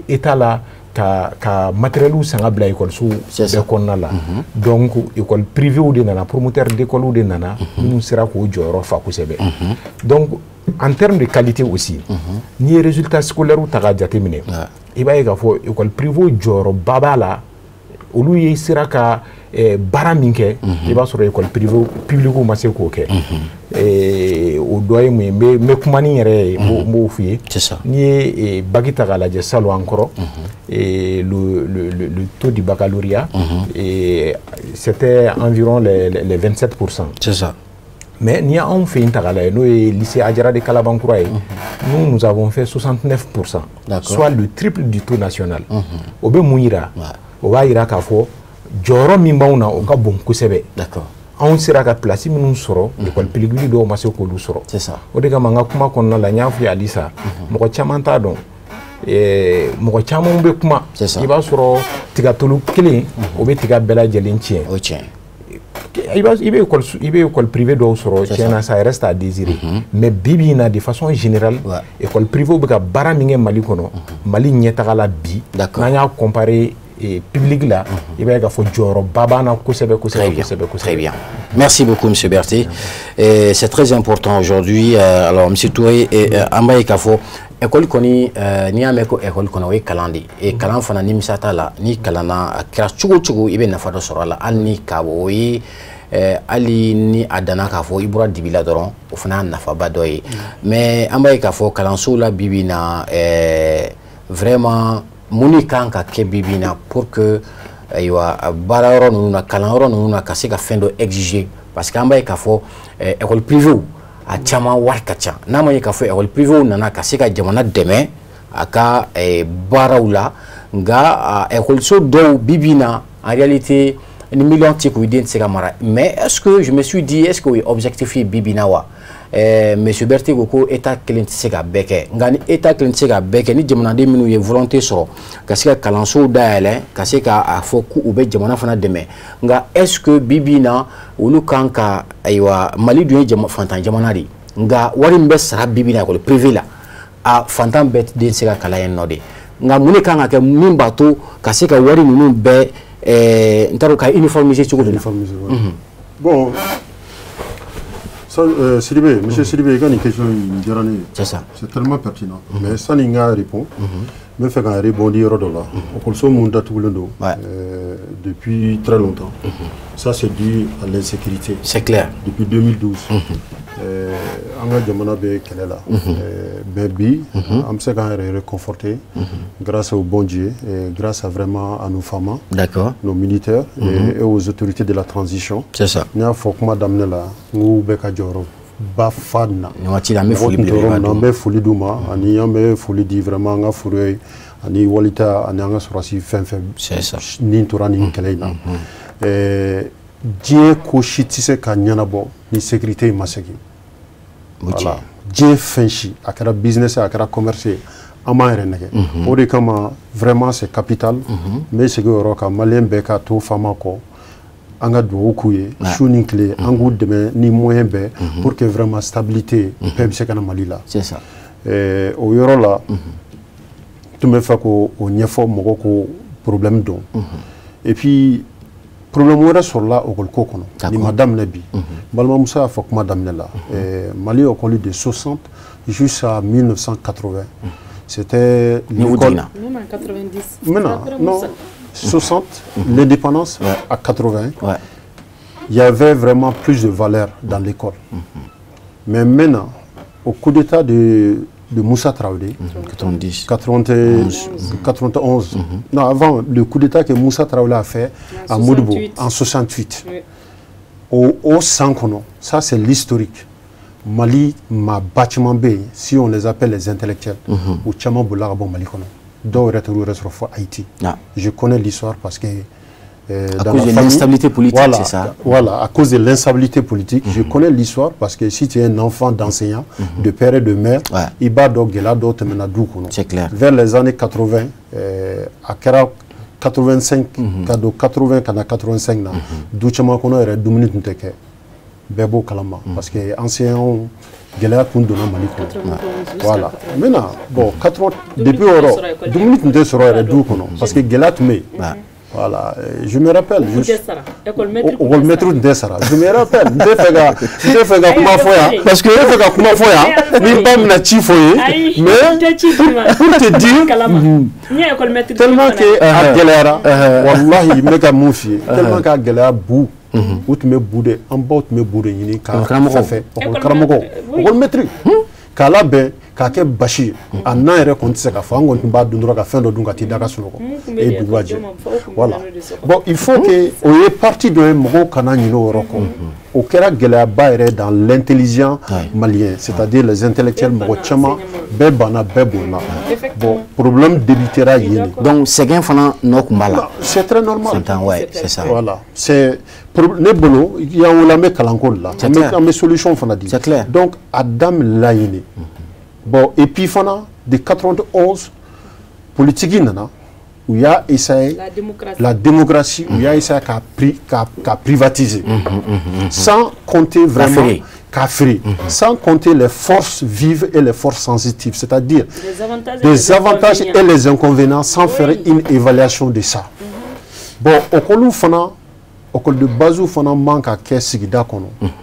état la ka matériel san ka bila école bɛɛ kɔnɔna la donc école privée de nana promoteur d'école de nana minnu sera k'o jɔyɔrɔ fa kosɛbɛ donc en termes de qualité aussi n'i ye résultats scolaires ta k'a jateminɛ i b'a ye k'a fɔ école privée jɔyɔrɔba b'a la olu ye sera ka baara min kɛ i b'a sɔrɔ école privée publique ma se k'o kɛ o dɔ ye mun ye n bɛ kuma ni yɛrɛ ye n b'o f'i ye n'i ye bac ta k'a lajɛ salon an kɔrɔ le taux du baccalauréat c'était environ les 27%. C'est ça. Mais n'i y'anw fɛ yen ta k'a lajɛ n'o ye lycée Ajara de Kalabankura ye nous avons fait 69%, soit le triple du taux national. O bɛ mun yira o b'a yira k'a fɔ jɔyɔrɔ min b'anw na o ka bon kosɛbɛ. Anw sera ka place minnu sɔrɔ école privée dɔw ma se k'olu sɔrɔ. O de kama n ka kuma kɔnɔna la n y'a f'i ye halisa mɔgɔ caman t'a dɔn mɔgɔ caman bɛ kuma i b'a sɔrɔ tigatulu kelen o bɛ tiga bɛɛ lajɛlen tiɲɛ. O tiɲɛ. I bɛ école privée dɔw sɔrɔ tiɲɛna ça reste à désirer mais bi bi in na de façon générale école privée bɛ ka baara min kɛ Mali kɔnɔ Mali ɲɛtaga la bi n'an y'a comparer public là, il va y avoir Très bien. Merci beaucoup, M. Berthe. C'est très important aujourd'hui. Alors, M. Touré, Ambaye Kafo, école koni ni ameko école kono we kalandi e kalan fana ni misata la ni kalana kira chugo ibe nafa do soro la anni kabo yi ali ni adana ka fo ibura dibila doron o fana nafa ba do yi mais Ambaye Kafo kalanso la bibina vraiment muni kan ka ke bibina pour que aywa bararo nuna kalanro nuna ka se ka fendo exiger parce que Ambaye Kafo école privée a chama warkacha nama yi ka fo école privée nana ka se ka jamana deme aka barawla nga école so do bibina en réalité une million tiku ident se kamara mais est-ce que je me suis dit est-ce que objectif bibina wa monsieur Berthe Goko état client se ka beke ngani état client se ka beke ni jamana de minu ye volonté soro ka se ka kalanso daele ka se ka afo ku ube jamana fana deme nga est-ce que bibina ulu kanka aywa Mali du jamana fantan jamana di nga wari mbe sara bibina ko privé la a fantan bet de se ka kala en node nga muni kanga ke mimba to ka se ka wari nunu be ntaro ka uniformiser ci ko bon Sidibé, monsieur Sidibé, il y a une question c'est ça. C'est tellement pertinent. Mais ça, il y a réponse. Mais fait qu'on rebondir là. On se monde tout le monde depuis très longtemps. Ça, c'est dû à l'insécurité. C'est clair. Depuis 2012. On a demandé qu'elle est là. Baby, on s'est réconforté grâce au bon Dieu et grâce à vraiment à nos femmes, nos militaires et aux autorités de la transition. C'est ça. Il y a faut que madame là, nous beka joro bafana. Nous a tiré mes folies de nous mes folies d'uma, ani mes folies di vraiment nga furé, ani walita ani nga surasi fin. C'est ça. Ni tora ni keleina. Dieu koshitise kanyanabo ni sécurité masaki. Voilà. Dieu fenchi, à quel business, à quel commerce, à ma renege. Au décama, vraiment c'est capital, mais c'est que Roka, Malien Beka, tout Famako, Anga Douokouye, Chounin clé, Angou demain, ni moyen bé, pour que vraiment stabilité, Peb Sekana Malila. C'est ça. Au Yorola, tu me fais qu'au Niefo, Mogoko, problème d'eau. Et puis, problème wɛrɛ sɔrɔla école ko kɔnɔ ni madame ne bi balimamuso y'a fɔ kuma daminɛ la Mali école de 60 jusqu'à 1980 c'était l'école même en 90 maintenant non 60 l'indépendance à 80 il y avait vraiment plus de valeur dans l'école mais maintenant au coup d'état de Moussa Traoré, 91. Non, avant le coup d'état que Moussa Traoré a fait à Modibo en 68. au Sankono, ça c'est l'historique. Mali, ma bâtiment B, si on les appelle les intellectuels, ou Tchama Boulagabo Malikono, Haïti. Je connais l'histoire parce que à cause de l'instabilité politique, voilà, c'est ça? Voilà, à cause de l'instabilité politique. Je connais l'histoire parce que si tu es un enfant d'enseignant, de père et de mère, il va d'autres c'est clair. Vers les années 80, à 85, 80, 85, Douchama Kono est Dominique Nteke, Bebo Kalama, parce que enseignant, Gela Kundona Maliko. Voilà. Maintenant, bon, depuis Dominique Nteke sera Doukono, parce que Gela Tume. Voilà, je me rappelle. École maître de Sara. Je me rappelle. Je fais parce que je fais comment foya. Ni pas me chifoyer. Mais pour te dire, tellement que à Galera, wallahi mega moufi. Tellement qu'à Galera bou. Où tu me boudé, en bas tu me boudé. Ni car fait. École maître. Kalabe. Kake bashi anna ere konti se ka fa ngon timba dundura ka fendo dunga ti daga sunoko et duwaje voilà bon il faut que on est parti de mogo kana nyino roko au kera gela ba ere dans l'intelligent malien c'est-à-dire les intellectuels mogo chama bebana bebona bon problème débutera yini donc c'est gain fana nokumbala c'est très normal ouais c'est ça voilà c'est ne bolo il y a on la met kalankol là mais solution fana dit c'est clair donc adam layini. Bon, et puis, de 91, politique, où il y a essayé la démocratie, où il y a essayé qu'à privatiser, sans compter vraiment sans compter les forces vives et les forces sensitives, c'est-à-dire les avantages et les inconvénients, sans faire une évaluation de ça. Bon, au col de Bazou, manque à Kessigida,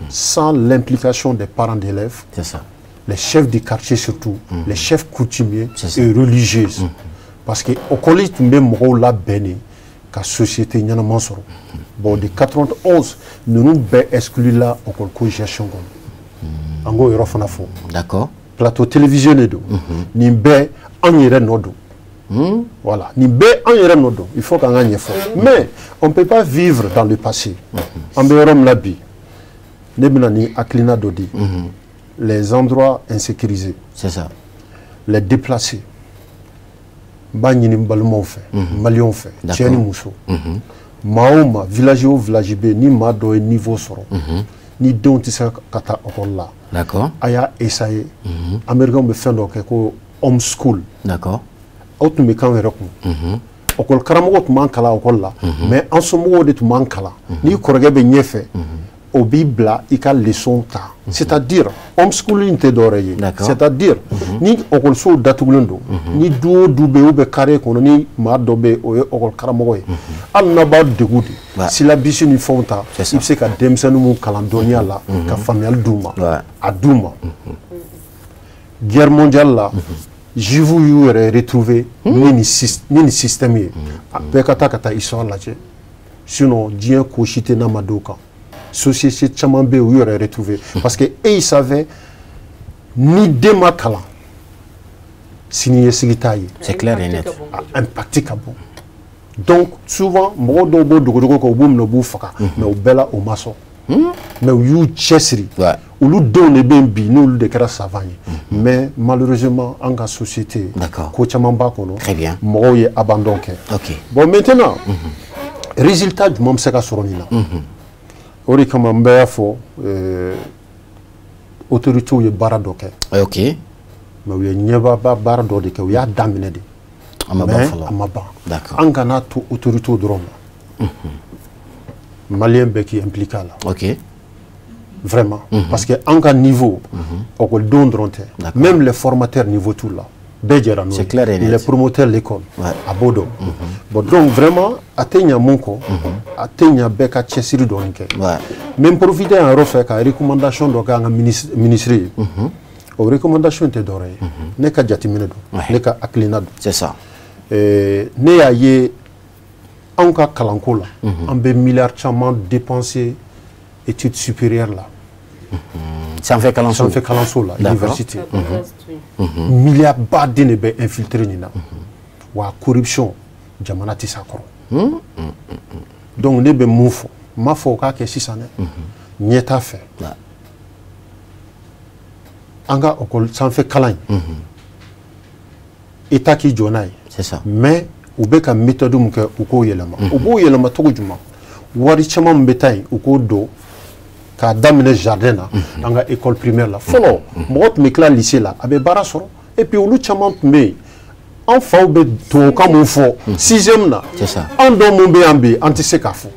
sans l'implication des parents d'élèves. C'est ça. Les chefs du quartier surtout, les chefs coutumiers et religieux. Parce que au collège, même la béni, la société n'y a pas de bon, de 91, nous nous exclus là au collège gestion. D'accord. Plateau télévisionné, ni bé en yere nodo. Voilà, ni bé en yere nodo. Il faut qu'on gagne fort. Mais on ne peut pas vivre dans le passé. En bérom labi, nebnani aklina dodi. Les endroits insécurisés. C'est ça. Les déplacés. Bagni Balmon fait, Malion fait, Tchèni Mousso. Maoma, village au village B, ni Mado et niveau soro. Ni don tisa kata okola. D'accord. Aya essayé. Américain me fait donc homeschool. D'accord. Autre me quand verrons. Okol karamo tu mankala okola. Mais en ce moment de tu mankala. Ni korege be nyefe. Au Bible, il y a leçon ta. C'est-à-dire, homeschooling te d'oreiller. C'est-à-dire, ni okolso datuglundo, ni duo dube ou be carré kono ni ma dobe o okol karamoy. Al naba de goudi. Si la biche ni fonta, il sait que demsenu mu kalandonia la, ka familial douma, a douma. Guerre mondiale là, je vous aurais retrouvé ni système. Bekata kata histoire là. Sinon, Dieu kochite na madoka. Société Tchamambé où il aurait retrouvé. Parce que ils savaient ni démakala signé sigitaï. C'est clair et net. Impracticable. Donc souvent, moi dobo dogo ko boum no boufaka, mais au bella au maçon. Mais où you chesserie. Où nous donne bembi nous de kera savagne. Mais malheureusement en la société, ko Tchamamba kono. Très bien. Moi y abandonné. OK. Bon maintenant, résultat du même c'est ka soronina. Ori kama mbaya fo autorité ou bara doke. OK. Mais oui nyeba ba bara doke ke ya damine de. Amaba. D'accord. Angana to autorité drôme. Malien be qui impliqué là. OK. Vraiment parce que anga niveau au col don dronte. Même les formateurs niveau tout là. C'est clair et net. Les promoteurs de l'école à Bodo. Bon, donc vraiment, atteignant mon corps, atteignant Beka Tchessiri Donke. Même profiter en refait la recommandation de la ministre. Aux recommandations étaient dorées. N'est qu'à Jatimedo, n'est qu'à Aklinado. C'est ça. N'est à y en cas Kalankola, en milliards chamans dépensés études supérieures là. Ça fait Kalanso là, l'université. Milliards badine be infiltré nina. Wa corruption jamanati sakoro. Donc ne be moufo, ma fo ka ke 6 années. ɲɛta fɛ an ka école sanfɛ kalan État k'i jɔ n'a ye mais u bɛ ka méthode mun kɛ u k'o yɛlɛma u b'o yɛlɛma cogo jumɛn wari caman min bɛ taa yen u k'o don k'a daminɛ jardin na an ka école primaire la fɔlɔ mɔgɔ tun bɛ tila lycée la a bɛ baara sɔrɔ et puis olu caman tun bɛ yen an faw bɛ tubabukan mun fɔ 6e na an dɔw mun bɛ yan bi an tɛ se k'a fɔ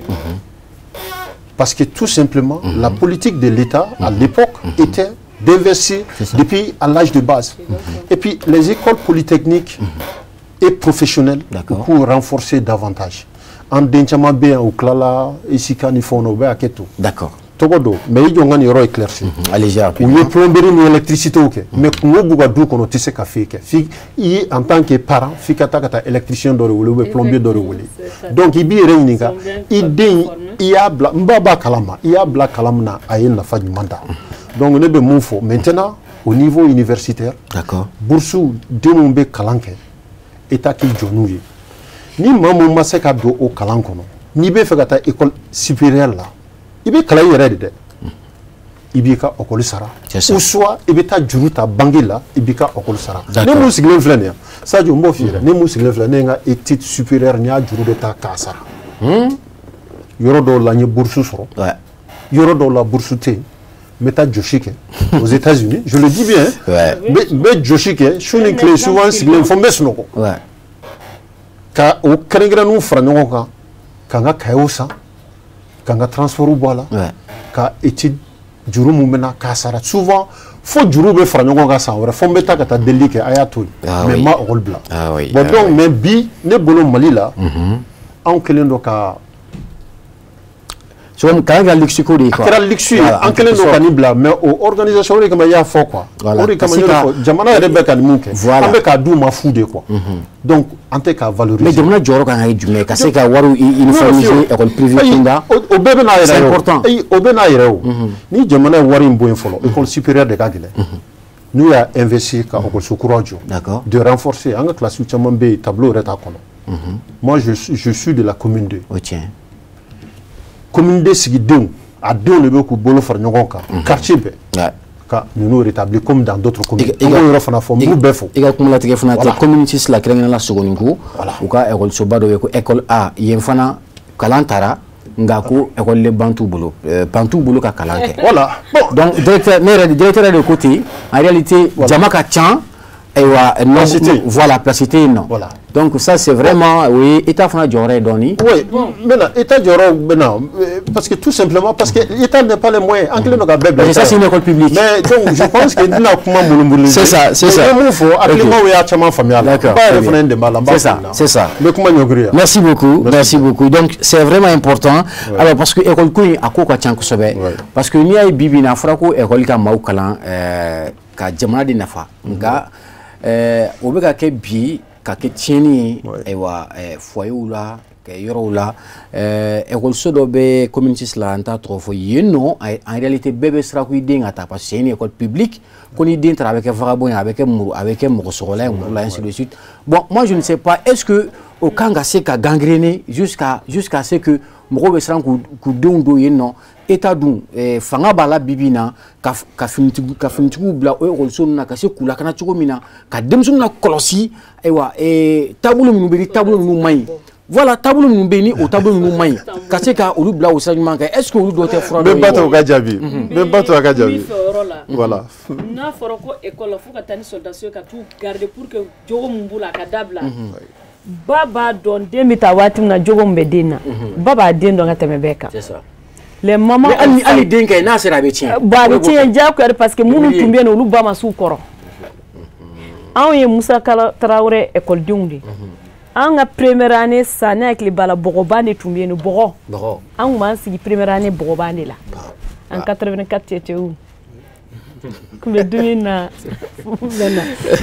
parce que tout simplement la politique de l'État à l'époque était d'investir depuis à l'âge de base et puis les écoles polytechniques et professionnelles pour renforcer davantage en den caman bɛ yan u tilala ISICA ni fɛnw na u bɛ hakɛ to tɔgɔ don mais i jɔ n ka nin yɔrɔ éclairci u ye plomberie ni électricité kɛ mais kungo b'u ka du kɔnɔ u tɛ se ka f'i kɛ f'i ye en tant que parent f'i ka taa ka taa électricien dɔ de wele ou bien plombier dɔ de wele donc i b'i yɛrɛ ɲininka i den i y'a bila n b'a kalama i y'a bila kala min na a ye nafa ɲuman ta donc ne bɛ mun fɔ maintenant au niveau universitaire bourse denw bɛ kalan kɛ État k'i jɔ n'u ye ni maa mun ma se ka don o kalan kɔnɔ n'i bɛ fɛ ka taa école supérieure la i bɛ kalan i yɛrɛ de dɛ i b'i ka école sara ou soit i bɛ taa juru ta banque la i b'i ka école sara ne mun sigilen filɛ nin ye Sadio n b'o f'i yɛrɛ ne mun sigilen filɛ ne ye n ka étude supérieure n y'a juru de ta k'a sara yɔrɔ dɔw la n ye bourse sɔrɔ yɔrɔ dɔw la bourse tɛ yen n bɛ taa jɔsi kɛ aux États-Unis je le dis bien n bɛ jɔsi kɛ su ni tile souvent sigilen fo n bɛ sunɔgɔ ka o kɛrɛnkɛrɛnninw fara ɲɔgɔn kan ka n ka cahiers san ka n ka transport bɔ a la ka étude juru mun bɛ na k'a sara souvent fo juru bɛ fara ɲɔgɔn kan san wɛrɛ fo n bɛ taa ka taa delili kɛ a y'a to yen mais n ma école bila bon donc mais bi ne bolo Mali la anw kɛlen don ka kalan kɛra luxe ko de ye quoi a kɛra luxe ye an kɛlen don ka nin bila mais o organisation o de kama i y'a fɔ quoi o de kama jamana yɛrɛ bɛ ka nin mun kɛ an bɛ k'a d'u ma fu de quoi donc an tɛ k'a valoriser mais jamana jɔyɔrɔ kan ka kɛ jumɛn ye ka se ka wariw uniformiser école privée kunda o bɛɛ bɛ n'a yɛrɛ ye o bɛ n'a yɛrɛ o ni jamana ye wari in bɔ yen fɔlɔ école supérieure de ka gɛlɛn n'u y'a investir ka école kura jɔ de renforcer an ka classe caman bɛ yen tableau yɛrɛ t'a kɔnɔ moi je suis de la commune 2 commune 2 sigidenw a denw de bɛ k'u bolo fara ɲɔgɔn kan quartier bɛɛ ka ninnu rétablir comme dans d'autres communes an b'o yɔrɔ fana fɔ n b'u bɛɛ fɔ i ka kumalatigɛ fana tɛ commune 6 la kɛrɛnkɛrɛnnenya la Sogoninko u ka école-soba dɔ bɛ ko école A yen fana kalan taara nka ko école le ban t'u bolo ka kalan kɛ voilà donc directeur ne yɛrɛ directeur de ko ten en réalité jama ka ca voilà placité non voilà donc ça c'est vraiment oui état fana jɔyɔrɔ ye dɔɔni oui maintenant état jɔyɔrɔ maintenant parce que tout simplement parce que l'état n'a pas les moyens en kelen don ka bɛɛ bila ça c'est une école publique mais donc je pense que dina kuma mulumulu c'est ça mun fɔ hakilimaw y'a caman faamuya la ba yɛrɛ fana de b'a la c'est ça n bɛ kuma ɲɔgiri merci beaucoup donc c'est vraiment important alors parce que école ko in a ko ka ca kosɛbɛ parce que n'i y'a ye bi bi in na a fɔra ko école ka maaw kalan ka jamana de nafa nka o bɛ ka kɛ bi ka kɛ tiɲɛni ye ayiwa foyerw la yɔrɔw la école-so dɔ bɛ commune 6 la an t'a tɔgɔ fɔ yen nɔ en réalité bɛɛ bɛ siran ko i den ka taa parce que c'est une école publique ko ni den taara a bɛ kɛ vagabond ye a bɛ kɛ mɔgɔ sɔgɔla ye muru la ainsi de suite bon moi je ne sais pas est-ce que o kan ka se ka gangrener jusqu'à ce que mɔgɔw bɛ siran k'u denw don yen nɔ état dun fanga b'a la bibi na ka finitigiw bila o école-so ninnu na ka se k'u lakana cogo min na ka denmisɛnninw lakɔlɔsi ayiwa taabolo minnu bɛ yen ni taabolo ninnu man ɲi voilà taabolo minnu bɛ yen ni o taabolo ninnu man ɲi ka se ka olu bila o sira ɲuman kan est-ce que olu dɔw tɛ fura dɔ ye wa? n bɛ ba to o ka jaabi voilà n'a fɔra ko école la fo ka taa ni soldats ka t'u garder pour que jogo min b'u la a ka dabila ba b'a dɔn den bɛ taa waati min na jogo min bɛ den na ba b'a den dɔn ka tɛmɛ bɛɛ kan les mamans ali den kɛ n'a sera a bɛ tiɲɛ bon a bɛ tiɲɛ diyagoya parce que minnu tun bɛ yen olu ba ma s'u kɔrɔ anw ye Musa Tarawele écoledenw de an ka première année sa ne hakili b'a la bɔgɔban de tun bɛ yen bɔgɔ an tun b'an sigi première année bɔgɔban de la en 84 TTU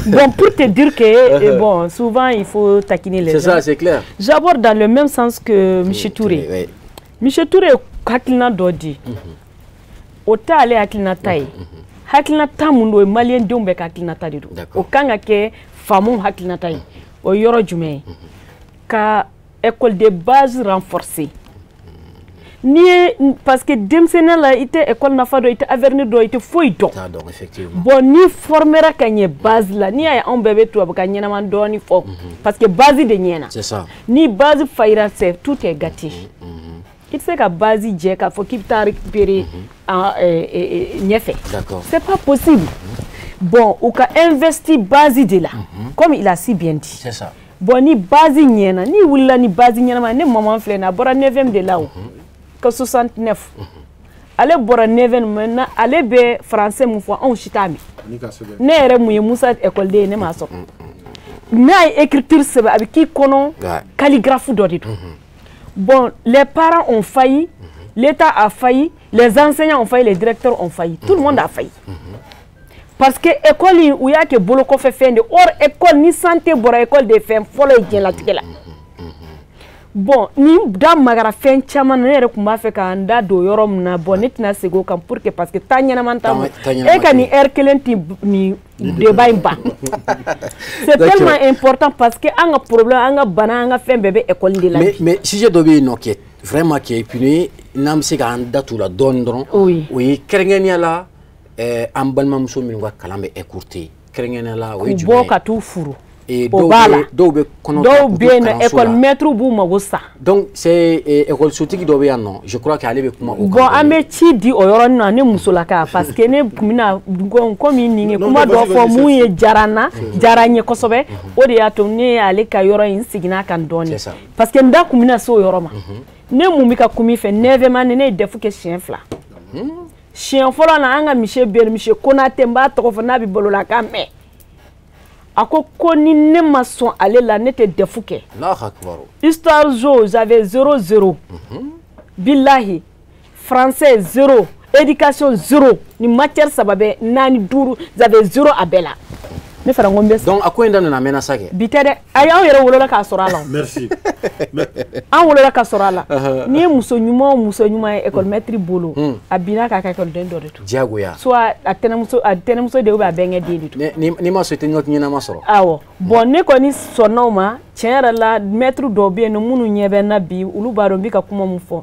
bon pour te dire que bon souvent il faut taquiner les gens. C'est ça, c'est clair. J'aborde dans le même sens que M. Touré. M. Touré hakilina dɔ di o t'ale hakilinata ye hakilinata mun don malien denw bɛɛ ka hakilinata de don o kan ka kɛ faamaw hakilinata ye o yɔrɔ jumɛn ye ka école de base renforcer ni parce que denmisɛnnin la i tɛ école nafa dɔn i tɛ avenir dɔn i tɛ foyi dɔn bon ni formera ka ɲɛ base la ni y'a ye anw bɛɛ bɛ tubabu ka ɲɛnama dɔɔni fɔ parce que base de ɲɛna ni base fayira c'est tout est gâté i tɛ se ka base jɛ k'a fɔ k'i bɛ taa récupérer ɲɛfɛ c'est pas possible bon u ka investi base de la comme il a si bien dit bon ni base ɲɛna ni wulila ni base ɲɛnama ne maman filɛ nin a bɔra 9e de la o que 69 ale bɔra 9e maintenant ale bɛ français mun fɔ anw si t'a mɛn ne yɛrɛ mun ye Musa écoleden ye ne m'a sɔrɔ n'a ye écriture sɛbɛn a bɛ k'i kɔnɔ calligraphe dɔ de don bon les parents ont failli l'État a failli les enseignants ont failli les directeurs ont failli tout le monde a failli parce que école in u y'a kɛ bolo kɔfɛ fɛn de or école ni santé bɔra école de fɛn fɔlɔ ye diɲɛlatigɛ la bon ni da magara fɛn caman ne yɛrɛ tun b'a fɛ k'an da don yɔrɔ min na bon ne tɛna segin o kan pour que parce que temps ɲɛnama t'a ma e ka nin heure kelen ti nin débat in ban c'est tellement important parce que an ka problème an ka bana an ka fɛn bɛɛ bɛ école de la mais sujet dɔ bɛ yen nɔ kɛ vraiment kɛ puis n'an bɛ se k'an da t'o la dɔɔni dɔrɔn o ye kɛrɛnkɛrɛnnenya la an balimamuso minnu ka kalan bɛ écourté kɛrɛnkɛrɛnnenya la o ye jumɛn ye bɔ ka t'u furu dɔw bɛ kɔnɔ dɔw bɛ yen nɔ école maître b'u mago sa donc c'est école sotigi dɔ bɛ yan nɔ je crois que ale bɛ kuma o kan bon an bɛ ci di o yɔrɔnin na ne musolaka parce que ne tun bɛna komi nin ye kuma dɔ fɔ mun ye diyara n ye kosɛbɛ o de y'a to ne y'ale ka yɔrɔ in seginna kan dɔɔni parce que n da tun bɛna se o yɔrɔ ma ne mun bɛ ka kuma i fɛ 9e ne ye DEF kɛ siɲɛ 2 siɲɛ fɔlɔ la an ka monsieur bɛ monsieur Konate n b'a tɔgɔ fɔ n'a bɛ balola k'a mɛn a ko ni ne ma sɔn ale la ne tɛ DEF kɛ histoire jo j'avais 0 billahi français 0 éducation 0 ni matière saba bɛ 4 5 j'avais 0 a bɛɛ la ne fara n ko n bɛ donc a ko in daminɛna mɛnna sa kɛ bi tɛ dɛ ayi anw yɛrɛ wolola k'a sɔrɔ a la merci an wolola k'a sɔrɔ a la n'i ye muso ɲuman o muso ɲuman ye école maître bolo a binna k'a kɛ écoleden dɔ de to diyagoya soit a tɛnɛmuso de ou bien a bɛnkɛ den de to n'i ma sɔn i tɛ ɲɛnama sɔrɔ awɔ bon ne kɔni sɔnna o ma tiɲɛ yɛrɛ la maître dɔw bɛ yen nɔ minnu ɲɛ bɛ n na bi olu b'a dɔn n bɛ ka kuma min fɔ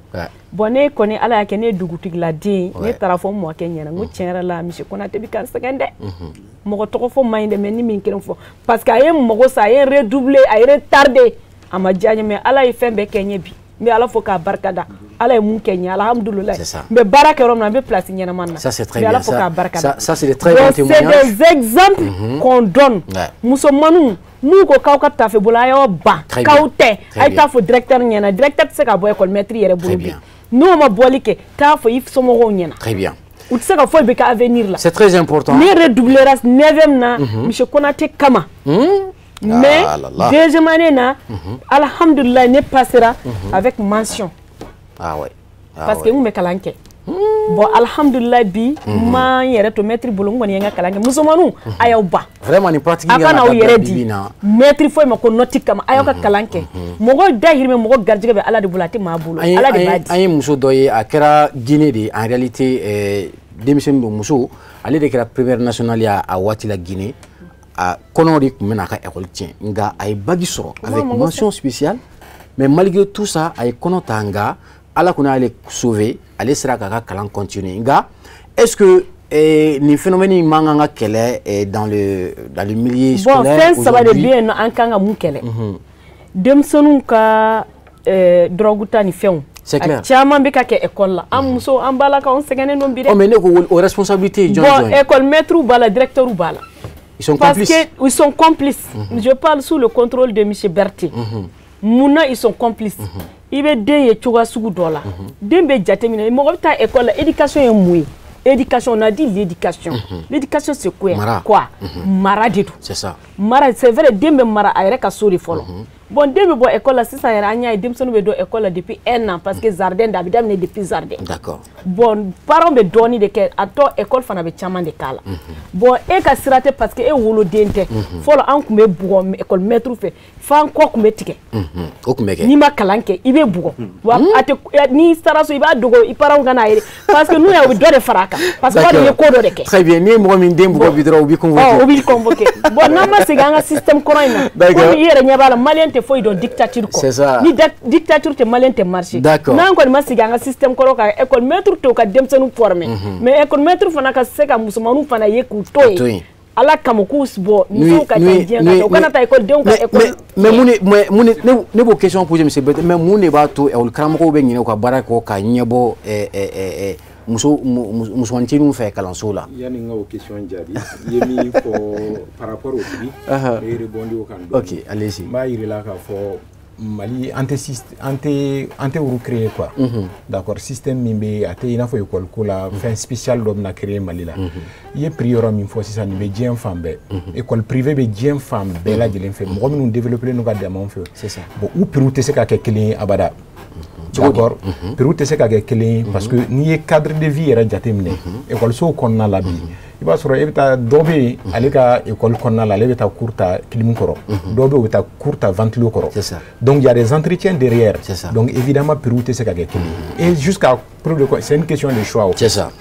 bon ne kɔni ala y'a kɛ ne ye dugutigila den ne taara fɔ n mɔkɛ ɲɛna n ko tiɲɛ yɛrɛ la monsieur Konate bɛ ka n sɛgɛn dɛ mɔgɔ tɔgɔ fɔ man ɲi dɛ mais ni min kelen fɔ parce que a ye mago sa a ye redoubler a ye retardé a ma diya n ye mais ala ye fɛn bɛɛ kɛ n ye bi n bɛ ala fɔ k'a barika da ala ye mun kɛ n ye alhamdulilayi n bɛ baara kɛ yɔrɔ min na n bɛ place ɲɛnama na ça c'est très n bɛ bien ala fɔ k'a barika da ça c'est de très bons témoignages c'est des exemples qu'on donne musomaninw n'u ko k'aw ka tafe bolo a y'aw ban k'aw tɛ a ye taa fɔ directeur ɲɛna directeur tɛ se ka bɔ école maître yɛrɛ bolo bi n'o ma bɔli kɛ taa fɔ i somɔgɔw ɲɛna très bien u tɛ se ka foyi bɛ kɛ avenir la c'est très important ne redoublera 9e na monsieur Konate kama mais deuxième année na alhamdulilayi ne passera avec mention parce que n kun bɛ kalan kɛ bon alhamdulilayi bi ma n yɛrɛ to maître bolo n kɔni ye n ka kalan kɛ musomaninw a y'aw ban vraiment ni pratique a ka n'aw yɛrɛ di maître foyi ma ko nɔti kama a y'aw ka kalan kɛ mɔgɔ dahirimɛ mɔgɔ garijɛgɛ bɛ ala de bolo a tɛ maa bolo ala de b'a di an ye muso dɔ ye a kɛra Guinée de en réalité denmisɛnnin don muso ale de kɛra première nationale ye a waati la Guinée a kɔnɔ de tun bɛ n'a ka école tiɲɛ nka a ye bague sɔrɔ avec mention spéciale mais malgré tout ça a ye kɔnɔ ta nka ala kɔni y'ale sauver ale sera k'a ka kalan continuer nka est-ce que ni phénomène man kan ka kɛlɛ dans le milieu scolaire bon fɛn saba de bɛ yen nɔ an kan ka mun kɛlɛ denmisɛnninw ka drogue ta ni fɛnw c'est clair a caman bɛ ka kɛ école la an muso an balakaw an sɛgɛnnen don bi dɛ mais ne ko o responsabilité ye jɔn bon école maître b'a la directeur b'a la ils sont parce complices que ils sont complices je parle sous le contrôle de monsieur Berthe munna ils sont complices i bɛ den ye cogoya sugu dɔ la den bɛ jateminɛ mɔgɔ bɛ taa école la éducation ye mun ye éducation on a dit l'éducation l'éducation c'est quoi mara de do c'est ça mara c'est vrai den bɛ mara a yɛrɛ ka so de fɔlɔ bon den bɛ bɔ école la sisan yɛrɛ an y'a ye denmisɛnninw bɛ don école la depuis 1 an parce que jardin da a bɛ daminɛ depuis jardin d'accord bon parents bɛ dɔɔni de kɛ a tɔ école fana bɛ caman de k'a la bon e ka sira tɛ parce que e woloden tɛ fɔlɔ an tun bɛ bugɔ école maître fɛ f'an kɔ tun bɛ tigɛ o tun bɛ kɛ n'i ma kalan kɛ i bɛ bugɔ wa a tɛ n'i sara so i b'a dogo i parents ka n'a ye parce que n'u y'a u bɛ dɔ de fara a kan parce que o de ye ko dɔ de kɛ très bien ni mɔgɔ min den bugɔ bi dɔrɔn u b'i convoquer o b'i convoquer bon n'an ma segin an ka système kɔrɔ in na komi i yɛrɛ ɲɛ b'a la maliyɛn tɛ faut une dictature. C'est ça. Ni dictature te malin te marché. D'accord. Nan ko ma siga nga système ko ka école maître to ka demsenu former. Mais école maître fana ka se ka musulmanu fana ye ku toy. Ala kamukus bo nous ka tandien ka kana ta école de ka école. Mais ne bo question poser monsieur mais mun ba to école kramko be ngine ko barako ka nyebo musuwancinu fait kalanso la yani nga o question jadi yemi fo par rapport au prix et rebondi au kan. OK, allez-y. Ba yirila ka fo Mali ante uru créer quoi. D'accord, système mimbe ate ina fo école ko la fin spécial dom na créer Mali la. Ye priori min fo ça ni be dien fambe. École privée be dien fambe la de l'enfer. Mo nous développer no ka demande fo. C'est ça. Bon ou priorité c'est ka kelin abada. D'accord, priorité c'est ka kelin parce que ni cadre de vie era jatemne. École so konna la bi. Il va sur évita dobe aleka école konna la leveta courta kilim koro dobe ou ta courta ventilo koro. C'est ça. Donc il y a des entretiens derrière. C'est ça. Donc évidemment priorité c'est quelque et jusqu'à c'est une question de choix. C'est ça.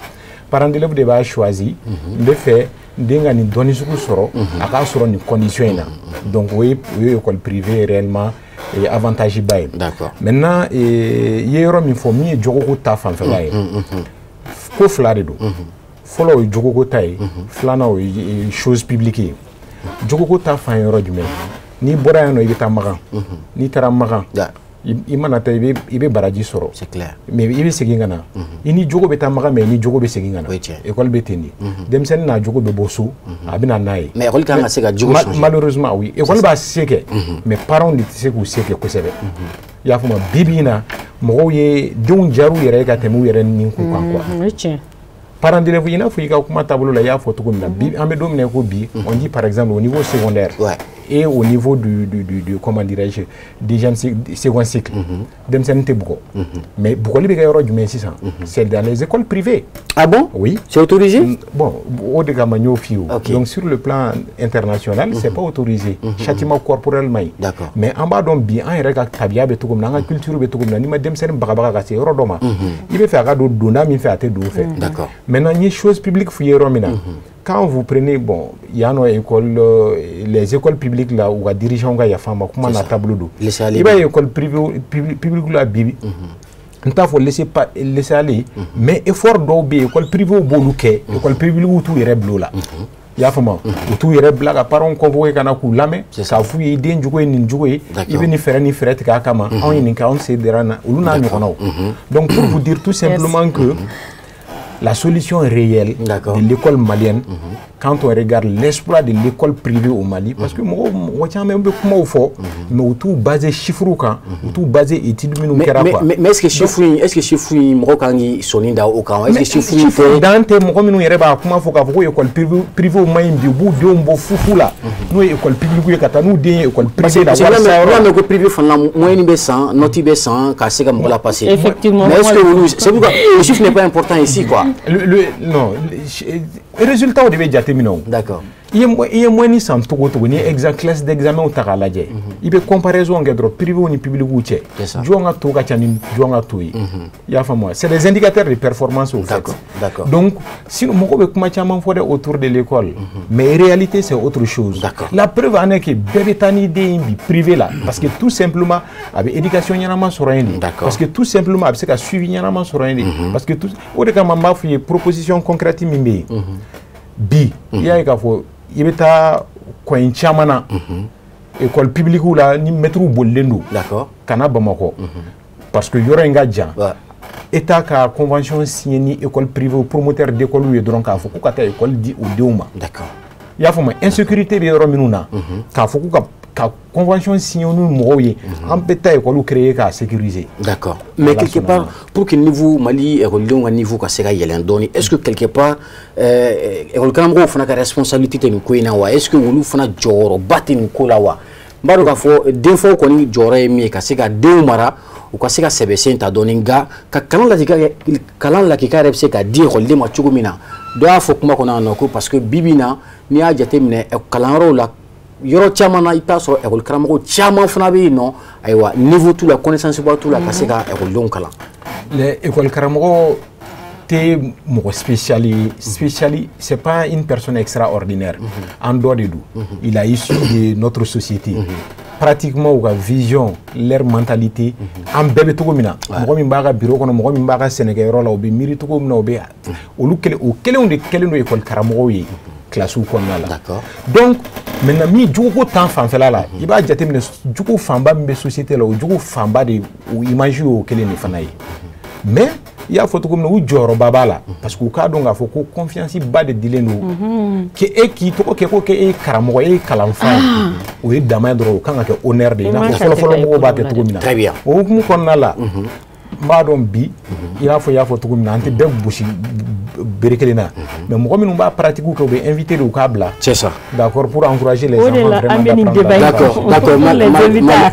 Parents d'élèves de choisi le fait denga ni doni suku soro aka soro ni condition là. Donc oui école privée réellement et avantage bail. D'accord. Maintenant yero mi fo mi jogo ta fan fa bail. Ko flare do. Follow jogo tay flana o chose publique jogo ta fa yoro jume ni bora no ibita magan ni tara magan imana tay ibe baraji soro c'est clair mais ibe segingana ini jogo beta magan mais ni jogo be segingana école beteni dem sen na jogo be bosu abina nay mais école kan se ga jogo malheureusement oui école ba seke mais parents dit se ku seke ko sebe ya fuma bibina mo ye dun jaru yere ka temu yere nin ku kan quoi. Parents d'élèves, il faut on dit par exemple au niveau secondaire et au niveau du comment dirais-je deuxième second cycle. Mais c'est dans les écoles privées. Ah bon? Oui. C'est autorisé? Bon, donc sur le plan international, c'est pas autorisé. Châtiment corporel maï. D'accord. Mais en bas donc bien, un regard tabia betou na culture betou na ni madame sen bagabaga c'est rodoma. Il veut faire do dona mi fait à te do fait. D'accord. Maintenant, il y a des choses publiques quand vous prenez, bon, il y a nos écoles, les écoles publiques là où les dirigeants il y a femme, comment on a tableau d'eau. Il y a des écoles publiques là, il faut laisser aller, mais effort d'obé, école privée au Boluquet, école privée où tout est bleu là. Il y a fama où tout est bleu, à part on convoque un coup lame, ça fouille idée de jouer ni jouer, il veut ni faire ni faire de kakama, on y n'est c'est derana, ou l'on a donc pour vous dire tout simplement que la solution réelle de l'école malienne, quand on regarde l'exploit de l'école privée au Mali, parce que moi, mais tout basé chiffre tout basé études mais est-ce que chiffre Morokangi soninda au camp est-ce que chiffre dans tes mokominu yereba comment faut qu'avou école privée au Mali bi bu dombo fufu là nous école publique kata nous des école privée là là mais privé fana moyen be 100 noti be 100 ka se comme la passer effectivement mais est-ce que c'est pourquoi le chiffre n'est pas important ici quoi non le résultat devait être d'accord. Il y a moins ni sans tout ni exact classe d'examen au Taraladje. Il y a comparaison entre privé ou public ou tché. Jouanga tout gachani jouanga tout. Il y a moi. C'est des indicateurs de performance au fait. D'accord. Donc si nous mourons avec machama fodé autour de l'école, mais en réalité c'est autre chose. La preuve en est que bébétani des privé là, parce que tout simplement avec éducation yanama sur rien. Parce que tout simplement avec ce suivi yanama sur rien. Parce que tout au début mama fait proposition concrète mimé. Bi il y a il y a une chamana école publique ou là ni mettre au bolendo d'accord kana bamako parce que y aura un gadja état ka convention signée ni école privée promoteur d'école ou donc ka foku kata école di au deuma d'accord il y a fama insécurité bi yoro minuna ka foku ka convention signée nous moye en beta école créer ka sécuriser d'accord mais quelque part pour que niveau Mali école un niveau ka sera yelen doni est-ce que quelque part école Cameroun fana ka responsabilité te ko ina wa est-ce que wulu fana joro batin ko la wa mbaro ka fo defo ko ni joro mi ka se ka de mara ou ka se ka sebesen ta doninga ka kalan la ki ka repse ka di école de ma chugumina do afo kuma ko na noko parce que bibina ni a jatemine kalanro la yoro chamana ita so école Cameroun chama fana be non aywa niveau tout la connaissance ba tout la ka se ka école don kala les école Cameroun spéciali, c'est pas une personne extraordinaire en dehors de nous. Il a issu de notre société. pratiquement ou vision leur mentalité en bébé to mina mo mi baga bureau kono mo mi baga Sénégal rola o be miri to mina o be o kele de école karamo yi classe ou konna la donc maintenant mi jugo temps fan fela la i ba jate mina jugo famba mbe société la o jugo famba de o image o kele ni fana yi mais il y a photo comme nous joro babala parce que ka donga fo ko confiance ba de dileno ke e ki to ko e karamo e kalamfa o e dama dro kan ka honneur de na fo mo ba te to mina très bien o mu konna la mba don bi il a fo to mina ante be bushi berekelina mais mo minnu ba pratique ko be invité do kabla c'est ça d'accord pour encourager les enfants vraiment d'accord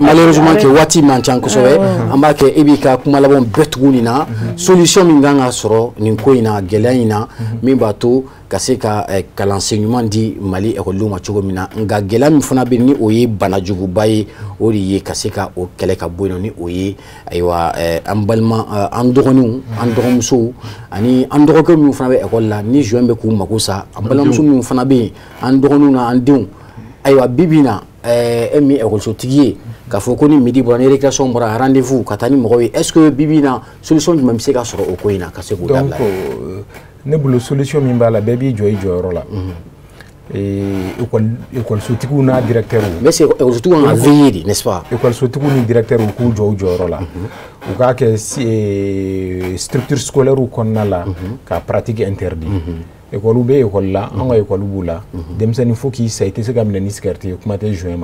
malheureusement que wati manchan ko sowe amba ke ebika kuma labon betuguni na solution min ganga soro nin ko ina gelaina min bato kaseka l'enseignement di Mali e ko luma chogo mina nga gela mi fana be ni oye banajugu baye ori ye kaseka o kele ka bono ni oye aywa ambalma andoromso ani andoroko mi fana be école la ni joembe ku makosa ambalma mi fana be andoronu na andun aywa bibina mi école so tigiye ka foko ni midi bon récréation bora rendez-vous katani mo est-ce que bibina solution du même se ka soro o ko ina kaseko dabla ne bolo solution min bala baby joy joyrola école sotiku na directeur mais c'est école sotiku en veille n'est-ce pas école sotiku ni directeur ku joyrola ou ka que structure scolaire ou konna la ka pratique interdit école be école la en école bula dem seni faut qui ça a été ce gamina ni sécurité kuma te juin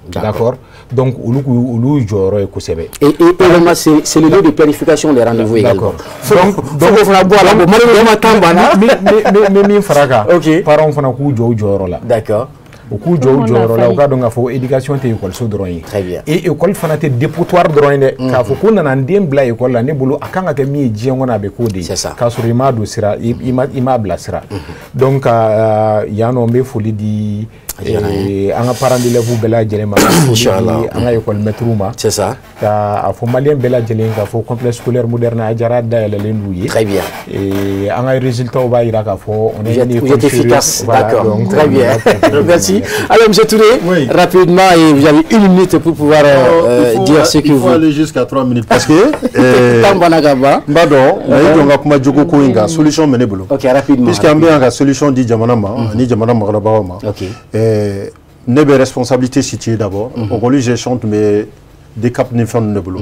d'accord donc olu joro e kusebe et vraiment c'est le lieu de planification des rendez-vous également donc on fera boire la mo tamba mais mi faraka parents fana ku joro la d'accord ku joro la ka donga fo éducation te école so droit très bien et école fana te dépotoir droit de ka fo ko nana ndem bla école la ne bulu akanga ke mi jengo na be ko de ka so rima do sira ima bla sira donc ya no be foli di anga parents d'élèves bela jelema inchallah anga école metruma c'est ça ka fo malien bela jelenga fo complexe scolaire moderne ajara da la lenduye très bien et anga résultat o ba ira ka fo on est efficace d'accord très bien merci alors monsieur Touré rapidement et vous avez 1 minute pour pouvoir dire ce que vous il faut aller jusqu'à 3 minutes parce que tambanagaba mbado donc kuma jogo ko inga solution menebolo OK rapidement puisque ambianga solution di jamana ma ni jamana ma ba ma OK nebe responsabilité située d'abord on lui je chante mais des cap ne font nebolo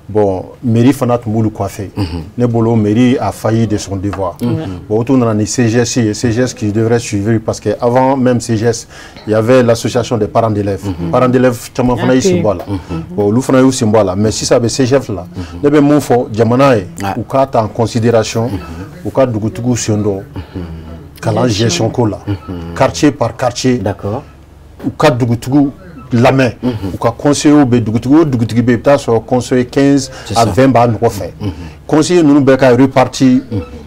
bon mairie fanat moulu coiffé nebolo mairie a failli de son devoir bon autour dans les CGS qui devrait suivre parce que avant même CGS il y avait l'association des parents d'élèves tellement fana yi symbole bon lu fana yi symbole mais si ça be CGF là nebe mon fo jamana e ou ka ta en considération ou ka dugutugu siondo kala gestion ko la quartier par quartier d'accord ou ka dugutugu la main ou ka conseiller be dugutugu be ta so conseiller 15 à 20 ba no fait conseiller nous be ka repartir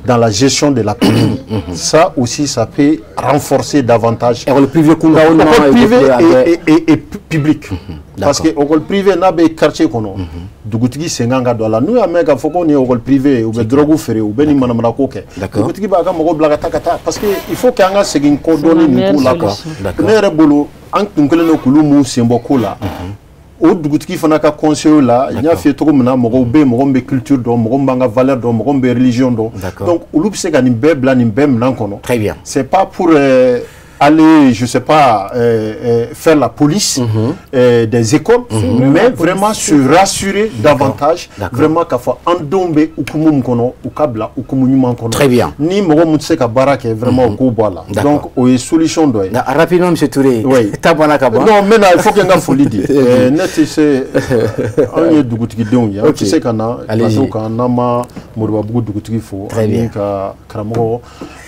dans la gestion de la commune ça aussi ça peut renforcer davantage le privé et public parce que école privé na be quartier kono dugutugi senganga do la nous ya meka foko ni école privé ou be drogue fere ou be ni manamana ko ke dugutugi ba ga mo blaga takata parce que il faut qu'il y ait un segin coordonné ni ko la quoi ne rebolo en tunkele no kulu mu sembo ko la o dugutigi fana ka conseil la nya fi to mena mo be culture do mo mbanga valeur do mo be religion do donc olu bi se ga ni be bla ni be mena kono très bien c'est pas pour aller je sais pas faire la police des écoles mais vraiment se rassurer davantage vraiment ka fa andombe ukumu kono ukabla ukumu nyuma kono très bien ni mo mutse ka baraka vraiment ko bola donc o solution do rapidement monsieur Touré tabana ka non mais il faut que nga folie dit net c'est on est dugutigi don ya tu sais kana parce que nama morwa bugu dugutigi fo ani ka kramo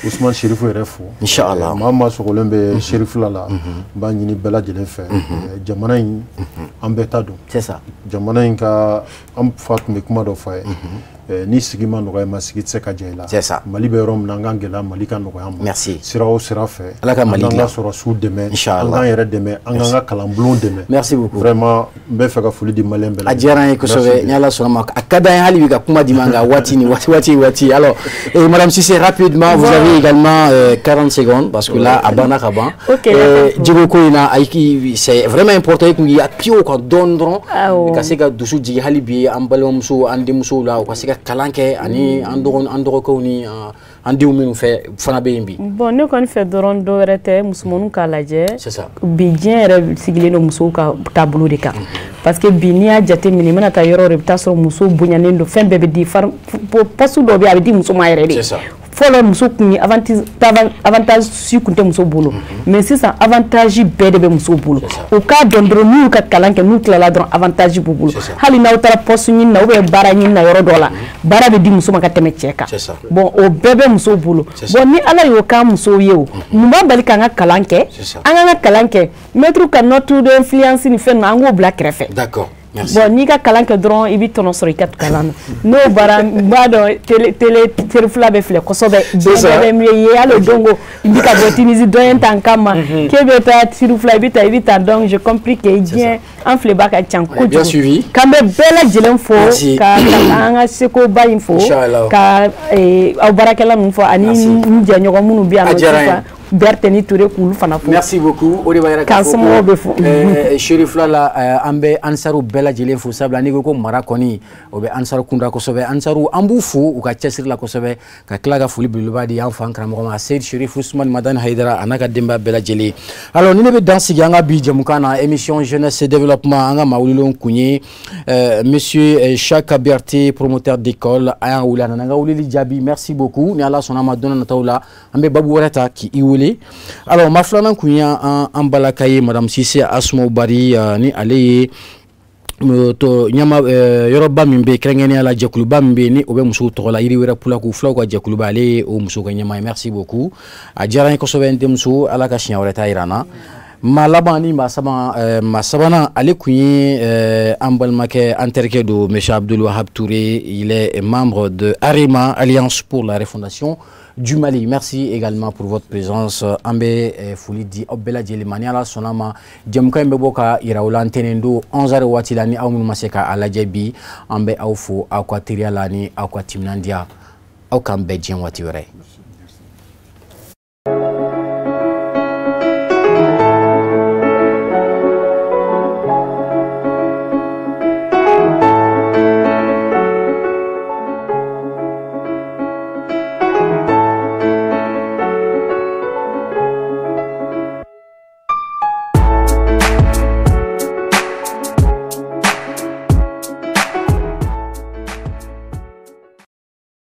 Ousmane Chérifou refo inchallah mama sokolembe Chérifou la ba nyini bela jelen fe jamana yi ambeta do c'est ça jamana yi ka am fat me kuma do fa ni sigi ma nɔgɔya ma sigi tɛ se ka diya i la. C'est ça. Mali bɛ yɔrɔ min na an k'an gɛlɛya Mali ka nɔgɔya ma. Merci. Sira o sira fɛ. Ala ka Mali dilan. An k'an ka sɔrɔsiw dɛmɛ. Inchallah. An k'an yɛrɛ dɛmɛ. An k'an ka kalanbulon dɛmɛ. Merci beaucoup. Vraiment n bɛ fɛ ka foli di Malien bɛɛ lajɛlen. A diyara n ye kosɛbɛ ni Ala sɔnna ma a ka d'an ye hali bi ka kuma di ma nka waati ni waati. Alors Madame Cissé, rapidement vous avez également 40 secondes parce que là a banna ka ban. OK. Djigo ko ina ayiki c'est vraiment important que ngi apio ka don dron ka se ka dusu jigi hali bi an balimamuso an denmuso la ka se ka kalan kɛ ani an dɔgɔkɛw ni an denw minnu fɛ fana bɛ yen bi. Bon ne kɔni fɛ dɔrɔn dɔ wɛrɛ tɛ musomanninw k'a lajɛ. C'est ça. Bi diɲɛ yɛrɛ sigilen don musow ka taabolo de kan. Parce que bi n'i y'a jate minɛ i mana taa yɔrɔ o yɔrɔ i bɛ taa sɔrɔ muso bonyanen don fɛn bɛɛ bɛ di poste dɔw bɛ yen a bɛ di muso ma yɛrɛ de. C'est ça. Fɔlɔ muso kun ye avantage si kun tɛ muso bolo mais sisan avantage bɛɛ de bɛ muso bolo u k'a dɔn dɔrɔn n'u ka kalan kɛ n'u tilala dɔrɔn avantage b'u bolo hali n'aw taara poste ɲini na ou bien baara ɲini na yɔrɔ dɔ la baara bɛ di muso ma ka tɛmɛ cɛ kan bon o bɛɛ bɛ muso bolo bon ni Ala y'o k'an musow ye o mun b'a bali k'an ka kalan kɛ an k'an ka kalan kɛ mettre ka note d'influence ni fɛn ninnu an k'o bila kɛrɛfɛ. D'accord. Merci. Bon, n'i ka kalan kɛ dɔrɔn i bɛ tɔnɔ sɔrɔ i ka kalan na n'o baara n b'a dɔn télé fila bɛ filɛ kosɛbɛ bɛɛ bɛ min ye hali o don ko i bɛ ka bɔ Tunisie dɔ ye tan kama k'e bɛ taa télé fila i bɛ taa donc j'ai compris que diɲɛ an filɛba ka ca kojugu k'an bɛ bɛɛ lajɛlen fo ka an ka sekoba in fo ka aw baarakɛla ninnu fɔ ani n jɛɲɔgɔn minnu bɛ yan nɔ sisan. Berteni Touré k'ulu fana fo. Merci beaucoup. O de b'a yira k'a fɔ ko Chérif la an bɛ Ansaru bɛɛ lajɛlen fo sabula n'i ko ko mara kɔni o bɛ Ansaru kunda kosɛbɛ Ansaru an b'u fo u ka cɛsiri la kosɛbɛ ka tila ka foli belebeleba di an fan karamɔgɔ ma Seyid Chérif Ousmane Madani Haidara a n'a ka denbaya bɛɛ lajɛlen. Alors ni ne bɛ dan sigi an ka bi jɛmukan na émission jeunesse et développement an ka maa wulilenw kun ye monsieur Chaka Berté promoteur d'école a y'an wuli a nana an ka wulili jaabi merci beaucoup ni Ala sɔnna ma don n'a nataw la an bɛ babu wɛrɛ ta k'i wele. Alors ma filanan kun ye an balaka ye Madame Cissé Asmau Bari ni ale ye to ɲama yɔrɔba min bɛ kɛrɛnkɛrɛnnenya la jɛkuluba min bɛ ni o bɛ musow tɔgɔ la yiri wɛrɛ pulaku filaw ka jɛkuluba ale ye o musow ka ɲɛmaa ye merci beaucoup a diyara n ye kosɛbɛ n denmuso Ala ka siɲɛ wɛrɛ ta yira n na maa laban ni maa sabanan ale kun ye an balimakɛ an terikɛ don monsieur Abdoul Wahab Touré il est membre de AREMA Alliance pour la refondation du Mali. Merci également pour votre présence. Ambe foli di aw bɛɛ lajɛlen ma ni Ala sɔnna ma jɛmukan in bɛ bɔ ka yira aw la antenne do 11h waati la ni aw minnu ma se ka a lajɛ bi an bɛ aw fo aw ka teriya la ni aw ka timinandiya aw k'an bɛɛ diɲɛ waati wɛrɛ.